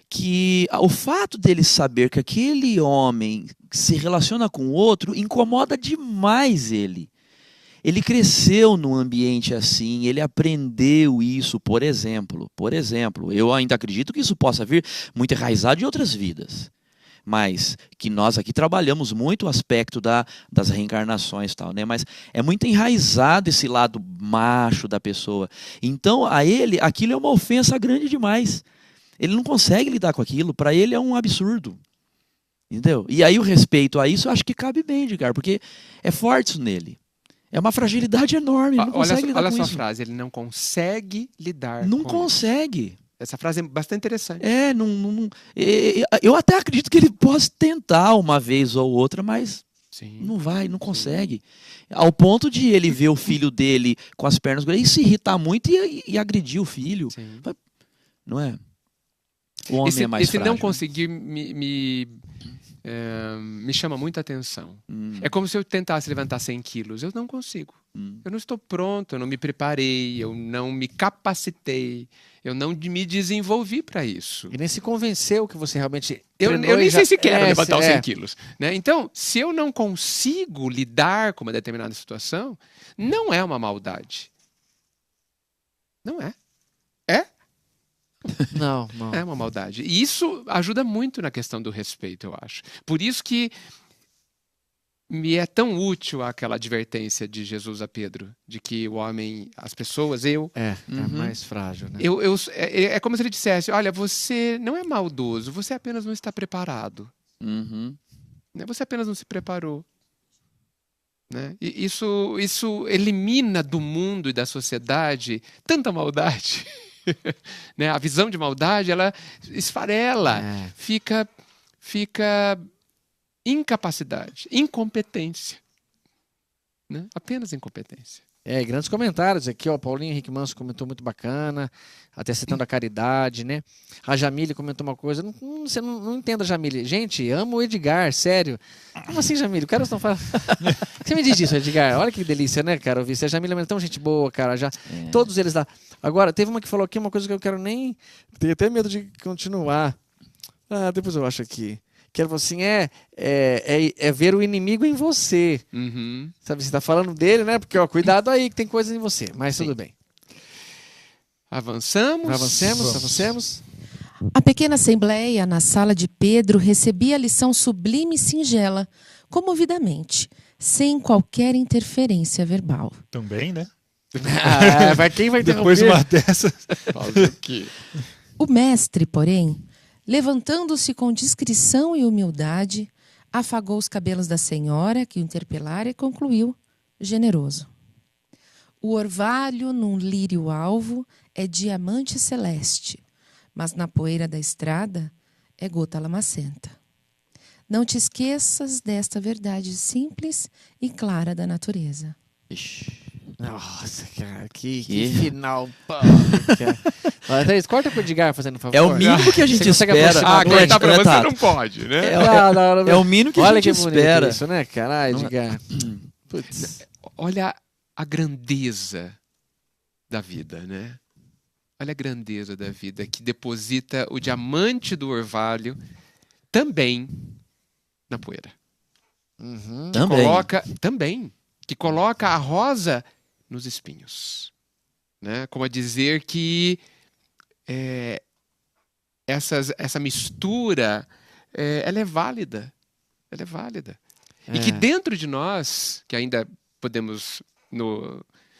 Que o fato dele saber que aquele homem se relaciona com o outro incomoda demais ele. Ele cresceu num ambiente assim, ele aprendeu isso, por exemplo, eu ainda acredito que isso possa vir muito enraizado de outras vidas, mas que nós aqui trabalhamos muito o aspecto das reencarnações e tal, né? Mas é muito enraizado esse lado macho da pessoa, então a ele aquilo é uma ofensa grande demais, ele não consegue lidar com aquilo, para ele é um absurdo, entendeu? E aí o respeito a isso eu acho que cabe bem, Edgar, porque é forte isso nele. É uma fragilidade enorme, ele não consegue lidar com isso. Olha a sua frase, ele não consegue lidar Não com consegue. isso. Essa frase é bastante interessante. Eu até acredito que ele possa tentar uma vez ou outra, mas Sim. não vai, não consegue. Ao ponto de ele ver o filho dele com as pernas e se irritar muito e agredir o filho. Sim. Não é? O homem é mais esse frágil. não conseguir me chama muita atenção. É como se eu tentasse levantar 100 quilos. Eu não consigo. Eu não estou pronto, eu não me preparei, eu não me capacitei, eu não me desenvolvi para isso. E nem se convenceu que você realmente... Eu nem sei se quero levantar os 100 quilos. Né? Então, se eu não consigo lidar com uma determinada situação, não é uma maldade. Não é. É? Não. É uma maldade. E isso ajuda muito na questão do respeito, eu acho. Por isso que me é tão útil aquela advertência de Jesus a Pedro, de que o homem, as pessoas, É mais frágil, né? é como se ele dissesse, olha, você não é maldoso, você apenas não está preparado. Uhum. Né? Você apenas não se preparou. Né? E isso elimina do mundo e da sociedade tanta maldade. Né? A visão de maldade, ela esfarela, fica incapacidade, incompetência. Né? Apenas incompetência. Grandes comentários aqui, ó. Paulinho Henrique Manso comentou muito bacana, até citando a caridade, né? A Jamile comentou uma coisa, você não entenda, Jamile. Gente, amo o Edgar, sério. Como assim, Jamile? O cara não fala. Você me diz isso, Edgar? Olha que delícia, né, cara? Ouvir. A Jamile é tão gente boa, cara. Já. Todos eles lá. Agora, teve uma que falou aqui uma coisa que eu quero nem. Tenho até medo de continuar. Depois eu acho aqui. Que ela falou assim, é ver o inimigo em você. Uhum. Sabe, você está falando dele, né? Porque, ó, cuidado aí que tem coisas em você. Mas tudo bem. Avancemos. A pequena assembleia na sala de Pedro recebia a lição sublime e singela, comovidamente, sem qualquer interferência verbal. Também, né? Quem vai Depois interromper? uma dessas. O mestre, porém, levantando-se com discrição e humildade, afagou os cabelos da senhora que o interpelara e concluiu, generoso. O orvalho num lírio alvo é diamante celeste, mas na poeira da estrada é gota lamacenta. Não te esqueças desta verdade simples e clara da natureza. Nossa, cara, que final. Thaís, corta pro Edgar fazendo um favor. É o mínimo que a gente espera. Cortar pra você Tato. não pode, né? É o mínimo que a gente espera. Isso, né, cara? Edgar. Putz. Olha a grandeza da vida, né? Olha a grandeza da vida que deposita o diamante do orvalho também na poeira. Uhum. Que coloca a rosa nos espinhos. Né? Como a dizer que essa mistura ela é válida. Ela é válida. E que dentro de nós, que ainda podemos,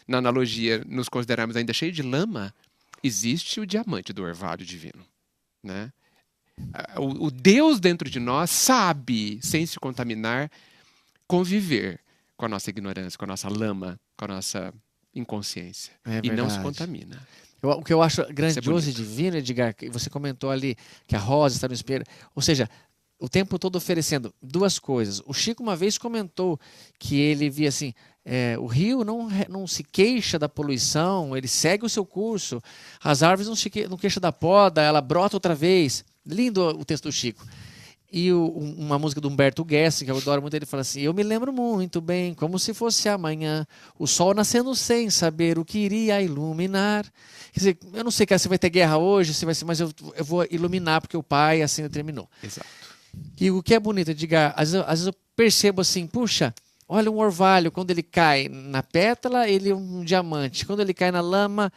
na analogia, nos considerarmos ainda cheio de lama, existe o diamante do orvalho divino. Né? O Deus dentro de nós sabe, sem se contaminar, conviver com a nossa ignorância, com a nossa lama, com a nossa inconsciência. E não se contamina. O que eu acho grandioso e divino, Edgar, que você comentou ali que a rosa está no espelho. Ou seja, o tempo todo oferecendo duas coisas. O Chico uma vez comentou que ele via assim, o rio não se queixa da poluição, ele segue o seu curso. As árvores não queixam da poda, ela brota outra vez. Lindo o texto do Chico. E uma música do Humberto Gessing, que eu adoro muito, ele fala assim, eu me lembro muito bem, como se fosse amanhã, o sol nascendo sem saber o que iria iluminar. Quer dizer, eu não sei se vai ter guerra hoje, mas eu vou iluminar, porque o pai assim determinou. Exato. E o que é bonito, Edgar, às vezes eu percebo assim, puxa, olha um orvalho, quando ele cai na pétala, ele é um diamante. Quando ele cai na lama,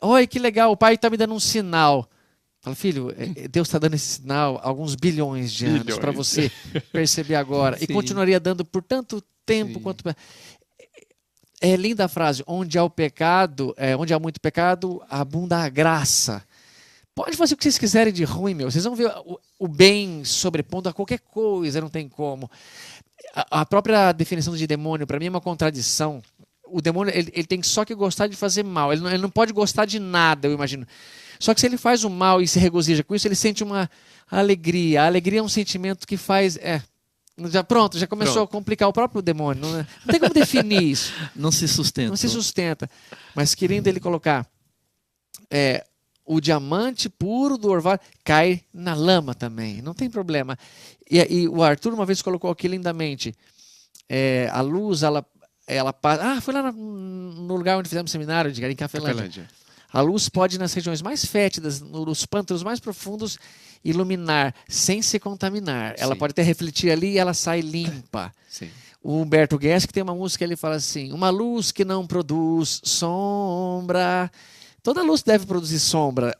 olha que legal, o pai está me dando um sinal. Fala, filho, Deus está dando esse sinal há alguns bilhões de anos para você perceber agora. E continuaria dando por tanto tempo quanto... É linda a frase, onde há onde há muito pecado, abunda a graça. Pode fazer o que vocês quiserem de ruim, meu. Vocês vão ver o bem sobrepondo a qualquer coisa, não tem como. A própria definição de demônio, para mim, é uma contradição. O demônio ele tem só que gostar de fazer mal. Ele não pode gostar de nada, eu imagino. Só que se ele faz o mal e se regozija com isso, ele sente uma alegria. A alegria é um sentimento que faz... Já começou a complicar o próprio demônio. Não tem como definir isso. Não se sustenta. Mas querendo ele colocar o diamante puro do orvalho, cai na lama também. Não tem problema. E o Arthur uma vez colocou aqui lindamente. A luz, ela passa... foi lá no lugar onde fizemos seminário, em Cafelândia. A luz pode, nas regiões mais fétidas, nos pântanos mais profundos, iluminar sem se contaminar. Ela pode até refletir ali e ela sai limpa. Sim. O Humberto Gessing que tem uma música, ele fala assim, uma luz que não produz sombra. Toda luz deve produzir sombra,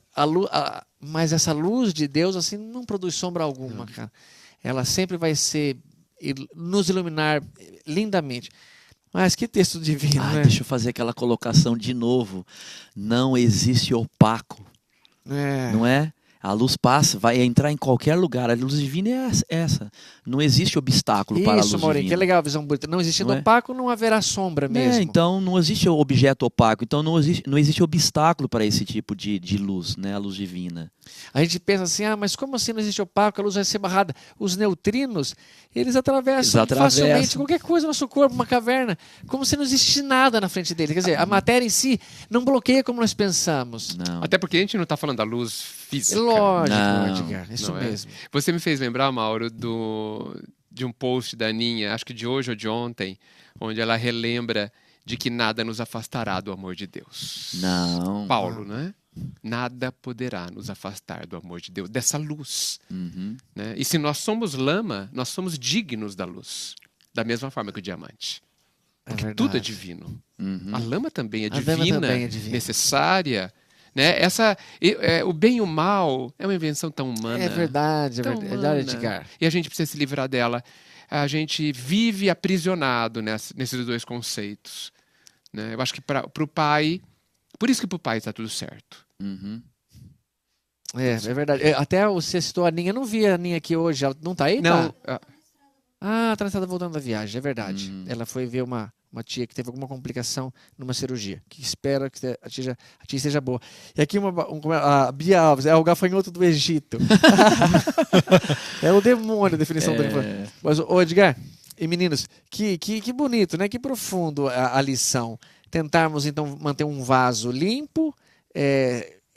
mas essa luz de Deus assim não produz sombra alguma, cara. Ela sempre vai ser e nos iluminar lindamente. Mas que texto divino, né? Deixa eu fazer aquela colocação de novo. Não existe opaco, não é? A luz passa, vai entrar em qualquer lugar. A luz divina é essa. Não existe obstáculo para a luz Isso, Maurinho, que é divina. legal a visão bonita. Não existindo opaco, não haverá sombra mesmo. Então não existe objeto opaco. Então não existe obstáculo para esse tipo de luz, né? A luz divina. A gente pensa assim, mas como assim não existe opaco? A luz vai ser barrada. Os neutrinos, eles atravessam facilmente qualquer coisa no nosso corpo, uma caverna, como se não existisse nada na frente dele. Quer dizer, a matéria em si não bloqueia como nós pensamos. Não. Até porque a gente não está falando da luz física. Lógico, Não. Edgar, isso Não é? mesmo. Você me fez lembrar, Mauro, de um post da Aninha, acho que de hoje ou de ontem, onde ela relembra de que nada nos afastará do amor de Deus. Não. Paulo, né? Nada poderá nos afastar do amor de Deus, dessa luz. Uhum. Né? E se nós somos lama, nós somos dignos da luz. Da mesma forma que o diamante. Porque tudo é divino. Uhum. A lama também é A lama divina, também é divina. necessária. Né? O bem e o mal é uma invenção tão humana. É verdade, tão verdade, humana. Edgar. E a gente precisa se livrar dela. A gente vive aprisionado nesses dois conceitos. Né? Eu acho que para o pai... Por isso que para o pai está tudo certo. Uhum. É verdade. Até você citou a Aninha, eu não vi a Aninha aqui hoje. Ela não tá aí? Não, Tá? Tá voltando da viagem, é verdade. Ela foi ver uma tia que teve alguma complicação numa cirurgia, que espera que a tia esteja boa. E aqui a Bia Alves, é o gafanhoto do Egito. É o demônio, a definição do demônio. Mas, Edgar e meninos, que bonito, né? Que profundo a lição. Tentarmos, então, manter um vaso limpo,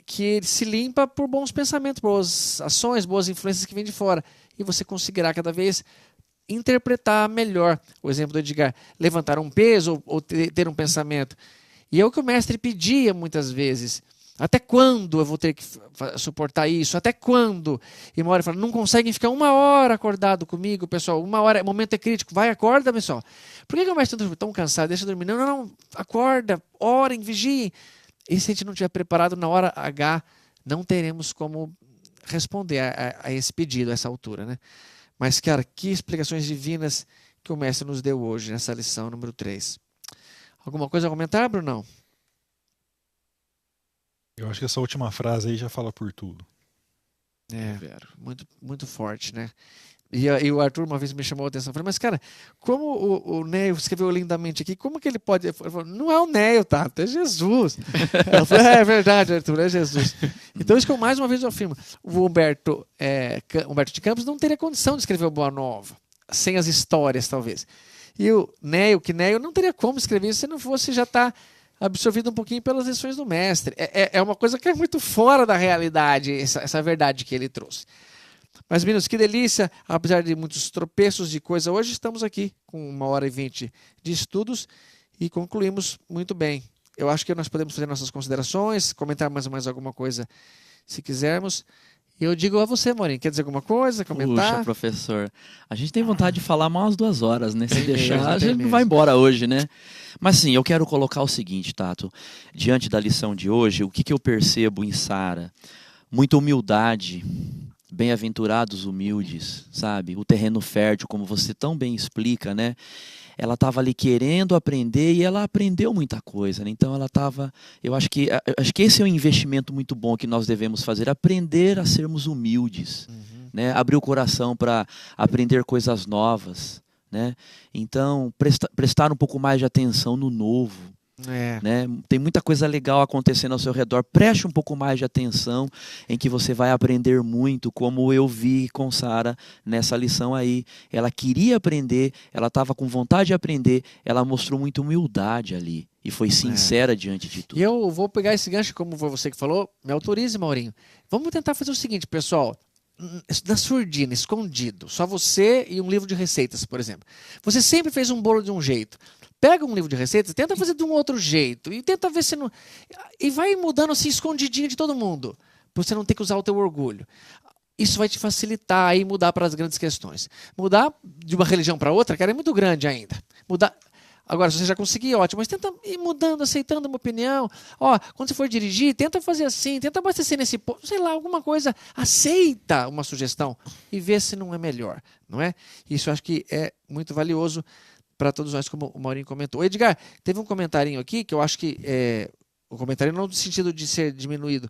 que ele se limpa por bons pensamentos, boas ações, boas influências que vêm de fora. E você conseguirá cada vez interpretar melhor. O exemplo do Edgar, levantar um peso ou ter um pensamento. E é o que o mestre pedia muitas vezes. Até quando eu vou ter que suportar isso? Até quando? E uma hora ele fala, não conseguem ficar 1 hora acordado comigo, pessoal. 1 hora, o momento é crítico. Vai, acorda, pessoal. Por que o mestre está tão cansado? Deixa eu dormir. Não. Acorda, orem, vigiem. E se a gente não estiver preparado na hora H, não teremos como responder a esse pedido, a essa altura, né? Mas, cara, que explicações divinas que o mestre nos deu hoje, nessa lição número 3. Alguma coisa a comentar, Brunão? Eu acho que essa última frase aí já fala por tudo. Muito, muito forte, né? E o Arthur uma vez me chamou a atenção. Falei, mas cara, como o Neio escreveu lindamente aqui, como que ele pode... Ele falou, não é o Neio, tá? É Jesus. Eu falei, é verdade, Arthur, é Jesus. Então isso que eu mais uma vez afirmo. O Humberto de Campos não teria condição de escrever o Boa Nova, sem as histórias, talvez. E o Neio não teria como escrever isso se não fosse já estar absorvido um pouquinho pelas lições do mestre. É uma coisa que é muito fora da realidade, essa verdade que ele trouxe. Mas, meninos, que delícia, apesar de muitos tropeços de coisa, hoje estamos aqui com 1h20 de estudos e concluímos muito bem. Eu acho que nós podemos fazer nossas considerações, comentar mais alguma coisa, se quisermos. E eu digo a você, Maurinho, quer dizer alguma coisa, comentar? Puxa, professor, a gente tem vontade de falar mais umas 2 horas, né? Se deixar, mesmo, a gente não vai embora hoje, né? Mas sim, eu quero colocar o seguinte, Tato. Diante da lição de hoje, o que eu percebo em Sara? Muita humildade. Bem-aventurados humildes, sabe? O terreno fértil, como você tão bem explica, né? Ela estava ali querendo aprender e ela aprendeu muita coisa, né? Então ela estava... Eu acho que esse é um investimento muito bom que nós devemos fazer, aprender a sermos humildes, né? Abrir o coração para aprender coisas novas, né? Então, prestar um pouco mais de atenção no novo. Né? Tem muita coisa legal acontecendo ao seu redor. Preste um pouco mais de atenção, em que você vai aprender muito, como eu vi com Sara nessa lição aí. Ela queria aprender, ela estava com vontade de aprender, ela mostrou muita humildade ali e foi sincera diante de tudo. E eu vou pegar esse gancho, como foi você que falou, me autorize, Maurinho. Vamos tentar fazer o seguinte, pessoal. Na surdina, escondido, só você e um livro de receitas, por exemplo. Você sempre fez um bolo de um jeito. Pega um livro de receitas, tenta fazer de um outro jeito e tenta ver se não... E vai mudando assim, escondidinho de todo mundo, para você não ter que usar o teu orgulho. Isso vai te facilitar aí mudar para as grandes questões. Mudar de uma religião para outra, cara, é muito grande ainda. Mudar... Agora, se você já conseguir, ótimo, mas tenta ir mudando, aceitando uma opinião. Ó, quando você for dirigir, tenta fazer assim, tenta abastecer nesse ponto, sei lá, alguma coisa, aceita uma sugestão e vê se não é melhor, não é? Isso eu acho que é muito valioso para todos nós, como o Maurinho comentou. Edgar, teve um comentarinho aqui que eu acho que o comentário não no sentido de ser diminuído,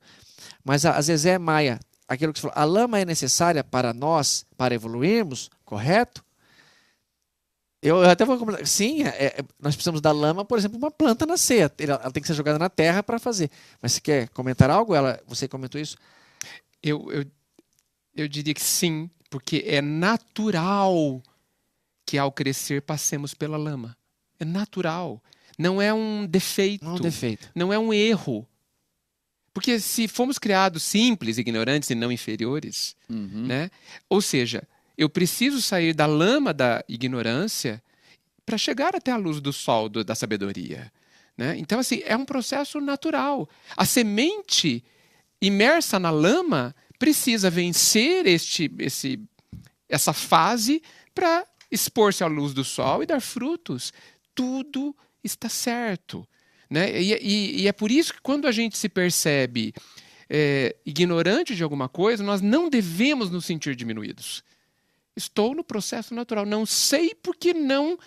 mas a Zezé Maia, aquilo que você falou, a lama é necessária para nós, para evoluirmos, correto? Eu até vou comentar, sim, nós precisamos da lama, por exemplo, uma planta nascer, ela tem que ser jogada na terra para fazer. Mas você quer comentar algo? Você comentou isso? Eu diria que sim, porque é natural que ao crescer passemos pela lama. É natural. Não é um defeito. Não é um defeito. Não é um erro. Porque se fomos criados simples, ignorantes e não inferiores, né? Ou seja, eu preciso sair da lama da ignorância para chegar até a luz do sol da sabedoria, né? Então, assim, é um processo natural. A semente imersa na lama precisa vencer essa fase para expor-se à luz do sol e dar frutos. Tudo está certo, né? E é por isso que quando a gente se percebe ignorante de alguma coisa, nós não devemos nos sentir diminuídos. Estou no processo natural. Não sei porque não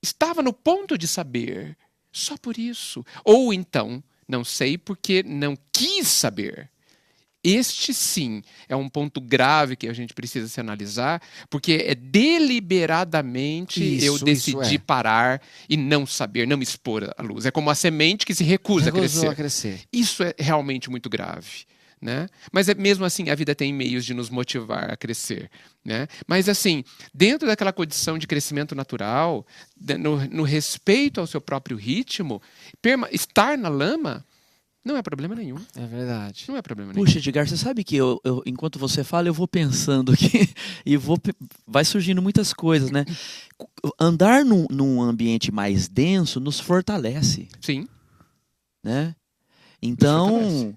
estava no ponto de saber. Só por isso. Ou então, não sei porque não quis saber. Este, sim, é um ponto grave que a gente precisa se analisar, porque é deliberadamente eu decidi parar e não saber, não me expor à luz. É como a semente que se recusa a crescer. Isso é realmente muito grave, né? Mas mesmo assim, a vida tem meios de nos motivar a crescer, né? Mas assim, dentro daquela condição de crescimento natural, no respeito ao seu próprio ritmo, estar na lama não é problema nenhum. É verdade. Não é problema nenhum. Puxa, Edgar, você sabe que enquanto você fala, eu vou pensando aqui e vai surgindo muitas coisas, né? Andar num ambiente mais denso nos fortalece. Sim. Né? Então,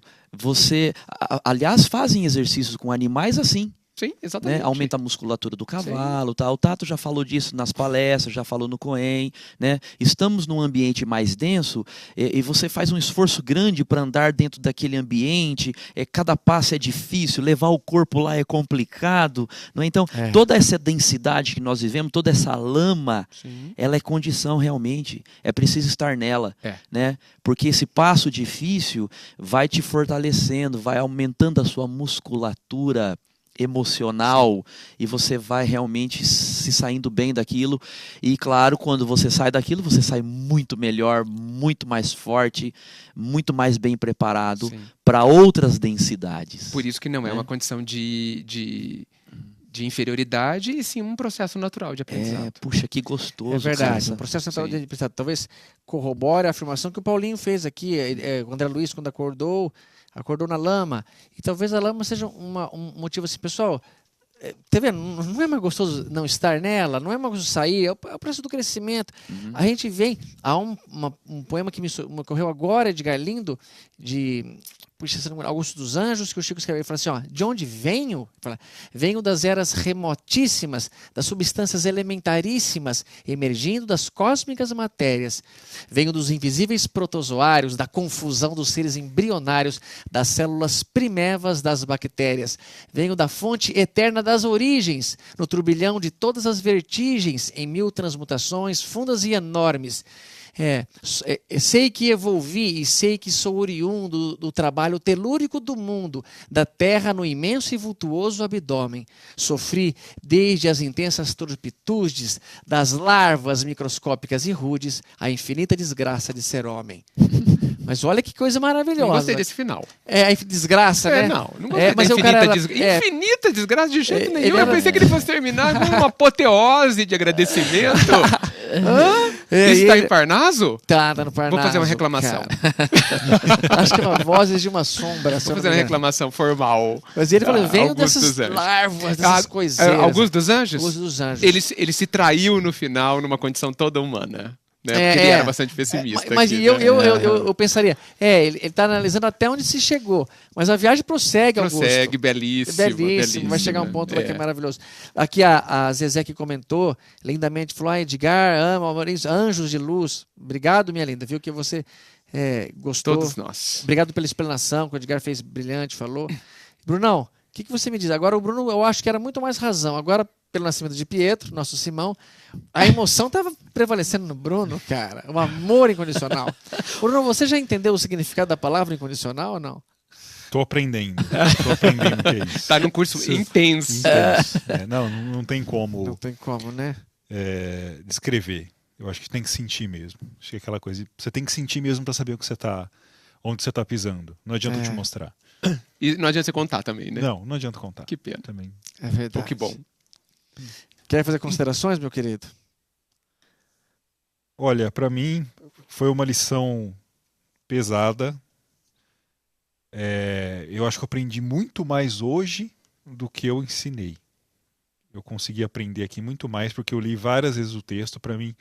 aliás, fazem exercícios com animais assim. Sim, exatamente. Né? Aumenta a musculatura do cavalo, tá? O Tato já falou disso nas palestras, já falou no Coen, né? Estamos num ambiente mais denso e você faz um esforço grande para andar dentro daquele ambiente, cada passo é difícil, levar o corpo lá é complicado, não é? Então, toda essa densidade que nós vivemos, toda essa lama, ela é condição realmente, é preciso estar nela, né? Porque esse passo difícil vai te fortalecendo, vai aumentando a sua musculatura emocional e você vai realmente se saindo bem daquilo e claro, quando você sai daquilo, você sai muito melhor, muito mais forte, muito mais bem preparado para outras densidades. Por isso que não é uma condição de inferioridade e sim um processo natural de aprendizado. Puxa, que gostoso. É verdade, um processo natural de aprendizado. Talvez corrobore a afirmação que o Paulinho fez aqui, o André Luiz, quando acordou na lama. E talvez a lama seja um motivo assim, pessoal, tá vendo? Não é mais gostoso não estar nela, não é mais gostoso sair, é o processo do crescimento. A gente vem, há um poema que me ocorreu agora, Edgar, lindo, de Augusto dos Anjos, que o Chico escreveu e fala assim, ó, de onde venho? Fala, venho das eras remotíssimas, das substâncias elementaríssimas, emergindo das cósmicas matérias. Venho dos invisíveis protozoários, da confusão dos seres embrionários, das células primevas das bactérias. Venho da fonte eterna das origens, no turbilhão de todas as vertigens, em mil transmutações fundas e enormes. Sei que evolvi e sei que sou oriundo do trabalho telúrico do mundo, da terra no imenso e vultuoso abdômen. Sofri desde as intensas turpitudes das larvas microscópicas e rudes, a infinita desgraça de ser homem. Mas olha que coisa maravilhosa. Não gostei desse final. A desgraça, né? Não gostei da infinita desgraça de jeito nenhum. Eu pensei que ele fosse terminar com uma apoteose de agradecimento. Isso está em Parnaso? Tá no Parnaso. Vou fazer uma reclamação. Acho que é uma voz de uma sombra. Vou fazer uma reclamação formal. Mas ele falou, veio dessas larvas, dessas coisas. Augusto dos Anjos? Augusto dos Anjos. Ele se traiu no final numa condição toda humana. Né? Porque ele era bastante pessimista. Mas aqui, eu pensaria, ele está analisando até onde se chegou. Mas a viagem prossegue, Augusto. Prossegue, belíssimo. Vai chegar um ponto lá que é maravilhoso. Aqui a Zezé que comentou, lindamente, falou, Edgar, ama Maurício, Anjos de Luz. Obrigado, minha linda, viu que você gostou. Todos nós. Obrigado pela explanação, que o Edgar fez brilhante, falou. Brunão, o que você me diz? Agora o Bruno, eu acho que era muito mais razão. Agora, pelo nascimento de Pietro, nosso Simão, a emoção estava prevalecendo no Bruno, cara. O amor incondicional. Bruno, você já entendeu o significado da palavra incondicional ou não? Tô aprendendo o que é isso. Tá num curso intenso. Não tem como. Não tem como, né? Descrever. Eu acho que tem que sentir mesmo. Acho que é aquela coisa. Você tem que sentir mesmo para saber onde você tá pisando. Não adianta te mostrar. E não adianta você contar também, né? Não adianta contar. Que pena. Também. É verdade. Que bom. Quer fazer considerações, meu querido? Olha, para mim foi uma lição pesada. Eu acho que eu aprendi muito mais hoje do que eu ensinei. Eu consegui aprender aqui muito mais porque eu li várias vezes o texto. Para mim,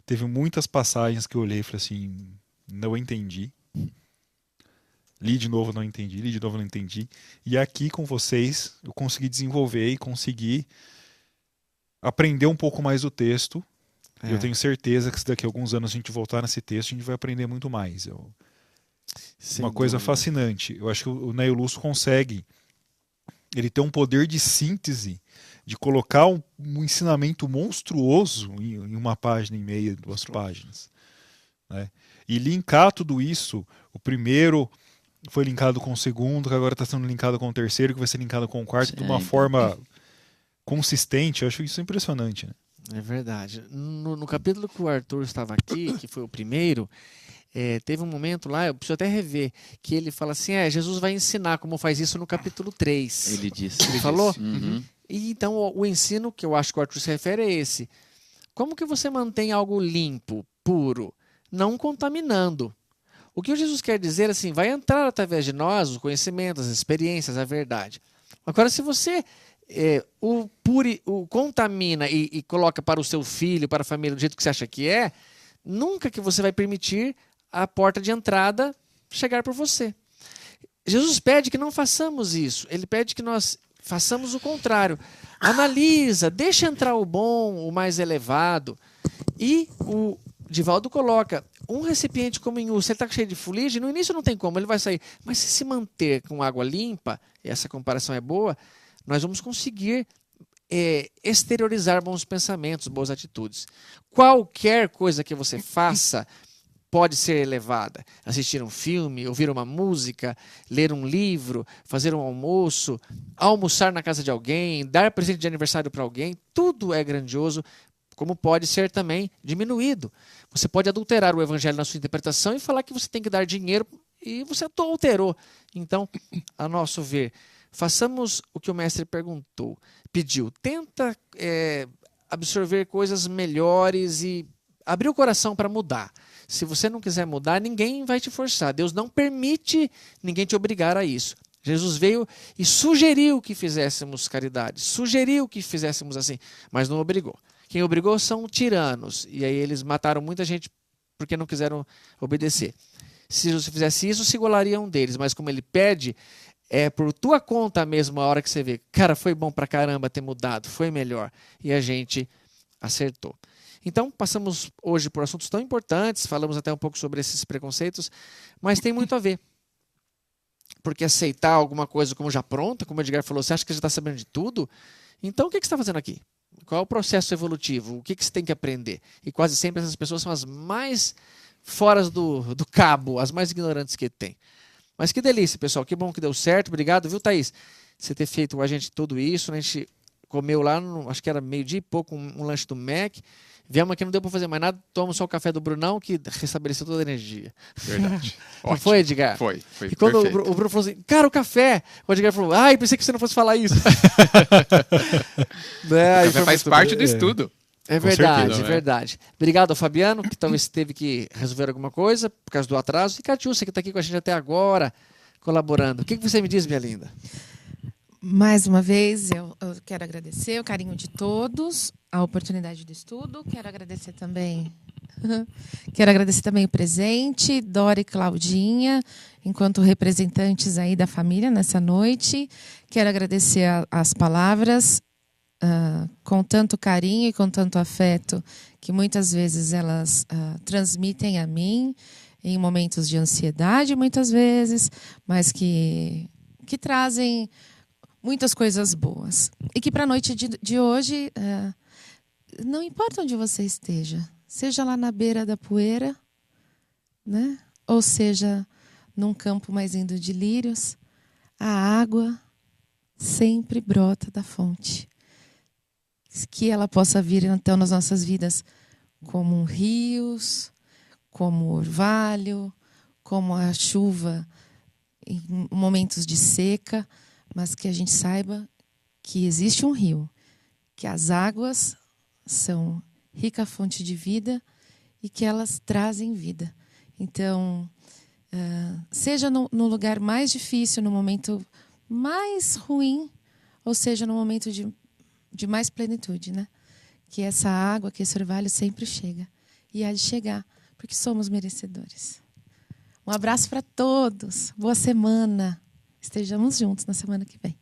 teve muitas passagens que eu olhei e falei assim, não entendi. Li de novo, não entendi. Li de novo, não entendi. E aqui com vocês, eu consegui desenvolver e consegui aprender um pouco mais do texto. Eu tenho certeza que se daqui a alguns anos a gente voltar nesse texto, a gente vai aprender muito mais. Uma coisa fascinante. Eu acho que o Nélio Lúcio consegue. Ele tem um poder de síntese, de colocar um ensinamento monstruoso em uma página e meia, 2 páginas. Né? E linkar tudo isso, o primeiro foi linkado com o segundo, que agora está sendo linkado com o terceiro, que vai ser linkado com o quarto, de uma forma consistente. Eu acho isso impressionante. Né? É verdade. No capítulo que o Arthur estava aqui, que foi o primeiro, teve um momento lá, eu preciso até rever, que ele fala assim, Jesus vai ensinar como faz isso no capítulo 3. Ele disse. Ele falou? Uhum. E então o ensino que eu acho que o Arthur se refere é esse. Como que você mantém algo limpo, puro, não contaminando? O que o Jesus quer dizer assim, vai entrar através de nós o conhecimento, as experiências, a verdade. Agora, se você o contamina e coloca para o seu filho, para a família, do jeito que você acha que nunca que você vai permitir a porta de entrada chegar por você. Jesus pede que não façamos isso. Ele pede que nós façamos o contrário. Analisa, deixa entrar o bom, o mais elevado. E o Divaldo coloca um recipiente como em se ele está cheio de fuligem, no início não tem como, ele vai sair. Mas se manter com água limpa, e essa comparação é boa, nós vamos conseguir exteriorizar bons pensamentos, boas atitudes. Qualquer coisa que você faça pode ser elevada. Assistir um filme, ouvir uma música, ler um livro, fazer um almoço, almoçar na casa de alguém, dar presente de aniversário para alguém, tudo é grandioso, como pode ser também diminuído. Você pode adulterar o evangelho na sua interpretação e falar que você tem que dar dinheiro e você adulterou. Então, a nosso ver, façamos o que o mestre pediu. Tenta absorver coisas melhores e abrir o coração para mudar. Se você não quiser mudar, ninguém vai te forçar. Deus não permite ninguém te obrigar a isso. Jesus veio e sugeriu que fizéssemos caridade, sugeriu que fizéssemos assim, mas não obrigou. Quem obrigou são tiranos, e aí eles mataram muita gente porque não quiseram obedecer. Se Jesus fizesse isso, se igualariam deles, mas como ele pede, por tua conta mesmo, a hora que você vê, cara, foi bom pra caramba ter mudado, foi melhor, e a gente acertou. Então, passamos hoje por assuntos tão importantes, falamos até um pouco sobre esses preconceitos, mas tem muito a ver. Porque aceitar alguma coisa como já pronta, como o Edgar falou, você acha que já está sabendo de tudo? Então, o que você está fazendo aqui? Qual é o processo evolutivo? O que você tem que aprender? E quase sempre essas pessoas são as mais fora do cabo, as mais ignorantes que tem. Mas que delícia, pessoal. Que bom que deu certo. Obrigado, viu, Thaís? Você ter feito com a gente tudo isso. A gente comeu lá, acho que era 12:00 e pouco, um lanche do Mac. Viemos aqui, não deu para fazer mais nada. Tomamos só o café do Brunão, que restabeleceu toda a energia. Verdade. Não foi, Edgar? Foi. E quando o Bruno falou assim, cara, o café, o Edgar falou, pensei que você não fosse falar isso. O café faz parte do estudo. É verdade, certeza, é verdade. Obrigado ao Fabiano, que talvez teve que resolver alguma coisa por causa do atraso. E Catiúcia, que está aqui com a gente até agora, colaborando. O que você me diz, minha linda? Mais uma vez, eu quero agradecer o carinho de todos, a oportunidade do estudo. Quero agradecer também Quero agradecer também o presente, Dora e Claudinha, enquanto representantes aí da família nessa noite. Quero agradecer as palavras com tanto carinho e com tanto afeto que muitas vezes elas transmitem a mim em momentos de ansiedade, muitas vezes, mas que trazem muitas coisas boas. E que para a noite de hoje, não importa onde você esteja, seja lá na beira da poeira, né? Ou seja num campo mais lindo de lírios, a água sempre brota da fonte. Que ela possa vir então nas nossas vidas como rios, como orvalho, como a chuva em momentos de seca, mas que a gente saiba que existe um rio, que as águas são rica fonte de vida e que elas trazem vida. Então, seja no lugar mais difícil, no momento mais ruim, ou seja no momento de mais plenitude, né? Que essa água, que esse orvalho sempre chega. E há de chegar, porque somos merecedores. Um abraço para todos. Boa semana. Estejamos juntos na semana que vem.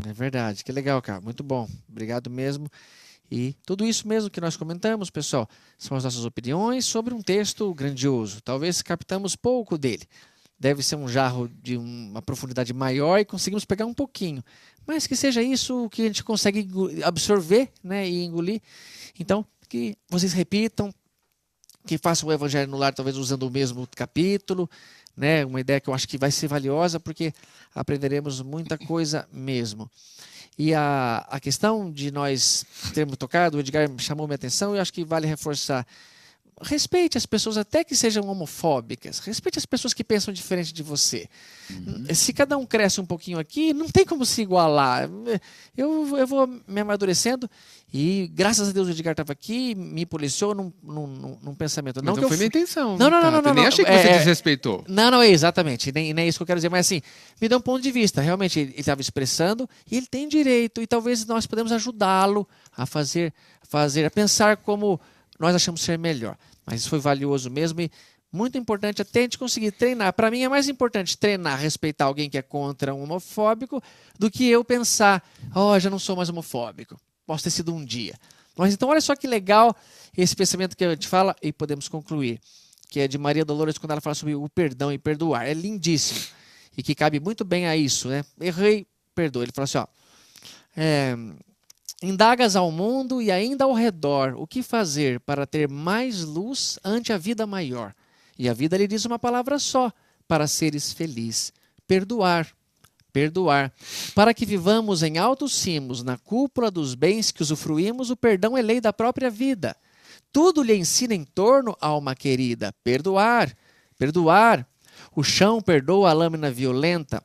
É verdade. Que legal, cara. Muito bom. Obrigado mesmo. E tudo isso mesmo que nós comentamos, pessoal, são as nossas opiniões sobre um texto grandioso. Talvez captamos pouco dele. Deve ser um jarro de uma profundidade maior e conseguimos pegar um pouquinho. Mas que seja isso que a gente consegue absorver, né, e engolir. Então, que vocês repitam, que façam o Evangelho no Lar, talvez usando o mesmo capítulo, né, uma ideia que eu acho que vai ser valiosa, porque aprenderemos muita coisa mesmo. E a questão de nós termos tocado, o Edgar chamou minha atenção e eu acho que vale reforçar. Respeite as pessoas até que sejam homofóbicas. Respeite as pessoas que pensam diferente de você. Se cada um cresce um pouquinho aqui, não tem como se igualar. Eu vou me amadurecendo e graças a Deus o Edgar estava aqui, me policiou num pensamento. Mas não foi minha intenção. Não. Nem achei que você desrespeitou. Não, exatamente. Nem é isso que eu quero dizer. Mas assim, me deu um ponto de vista. Realmente, ele estava expressando e ele tem direito. E talvez nós podemos ajudá-lo a pensar como nós achamos ser melhor. Mas isso foi valioso mesmo e muito importante até a gente conseguir treinar. Para mim é mais importante treinar, respeitar alguém que é contra um homofóbico do que eu pensar, já não sou mais homofóbico. Posso ter sido um dia. Mas então olha só que legal esse pensamento que a gente fala e podemos concluir, que é de Maria Dolores quando ela fala sobre o perdão e perdoar. É lindíssimo e que cabe muito bem a isso, né? Errei, perdoa. Ele fala assim, indagas ao mundo e ainda ao redor o que fazer para ter mais luz ante a vida maior. E a vida lhe diz uma palavra só, para seres feliz. Perdoar. Perdoar. Para que vivamos em altos cimos, na cúpula dos bens que usufruímos, o perdão é lei da própria vida. Tudo lhe ensina em torno, alma querida. Perdoar. Perdoar. O chão perdoa a lâmina violenta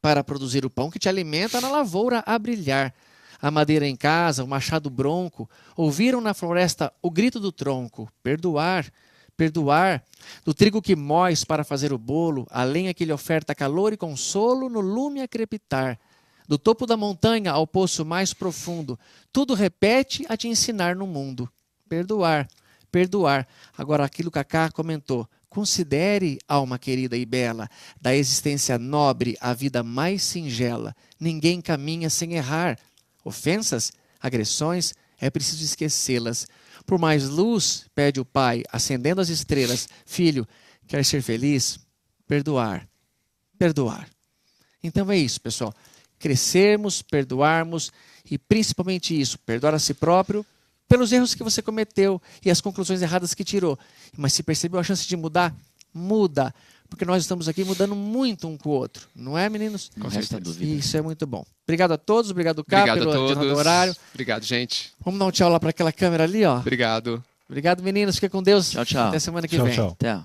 para produzir o pão que te alimenta na lavoura a brilhar. A madeira em casa, o machado bronco, ouviram na floresta o grito do tronco. Perdoar, perdoar. Do trigo que móis para fazer o bolo, a lenha que lhe oferta calor e consolo no lume a crepitar. Do topo da montanha ao poço mais profundo, tudo repete a te ensinar no mundo. Perdoar, perdoar. Agora aquilo que Cacá comentou. Considere, alma querida e bela, da existência nobre a vida mais singela. Ninguém caminha sem errar. Ofensas, agressões, é preciso esquecê-las. Por mais luz, pede o Pai, acendendo as estrelas. Filho, quer ser feliz? Perdoar. Perdoar. Então é isso, pessoal. Crescermos, perdoarmos e principalmente isso, perdoar a si próprio pelos erros que você cometeu e as conclusões erradas que tirou. Mas se percebeu a chance de mudar, muda. Porque nós estamos aqui mudando muito um com o outro. Não é, meninos? Com resta dúvida. Isso é muito bom. Obrigado a todos. Obrigado, Cá, pelo adiantado do horário. Obrigado, gente. Vamos dar um tchau lá para aquela câmera ali, ó. Obrigado. Obrigado, meninos. Fica com Deus. Tchau, tchau. Até semana que vem. Tchau. Até.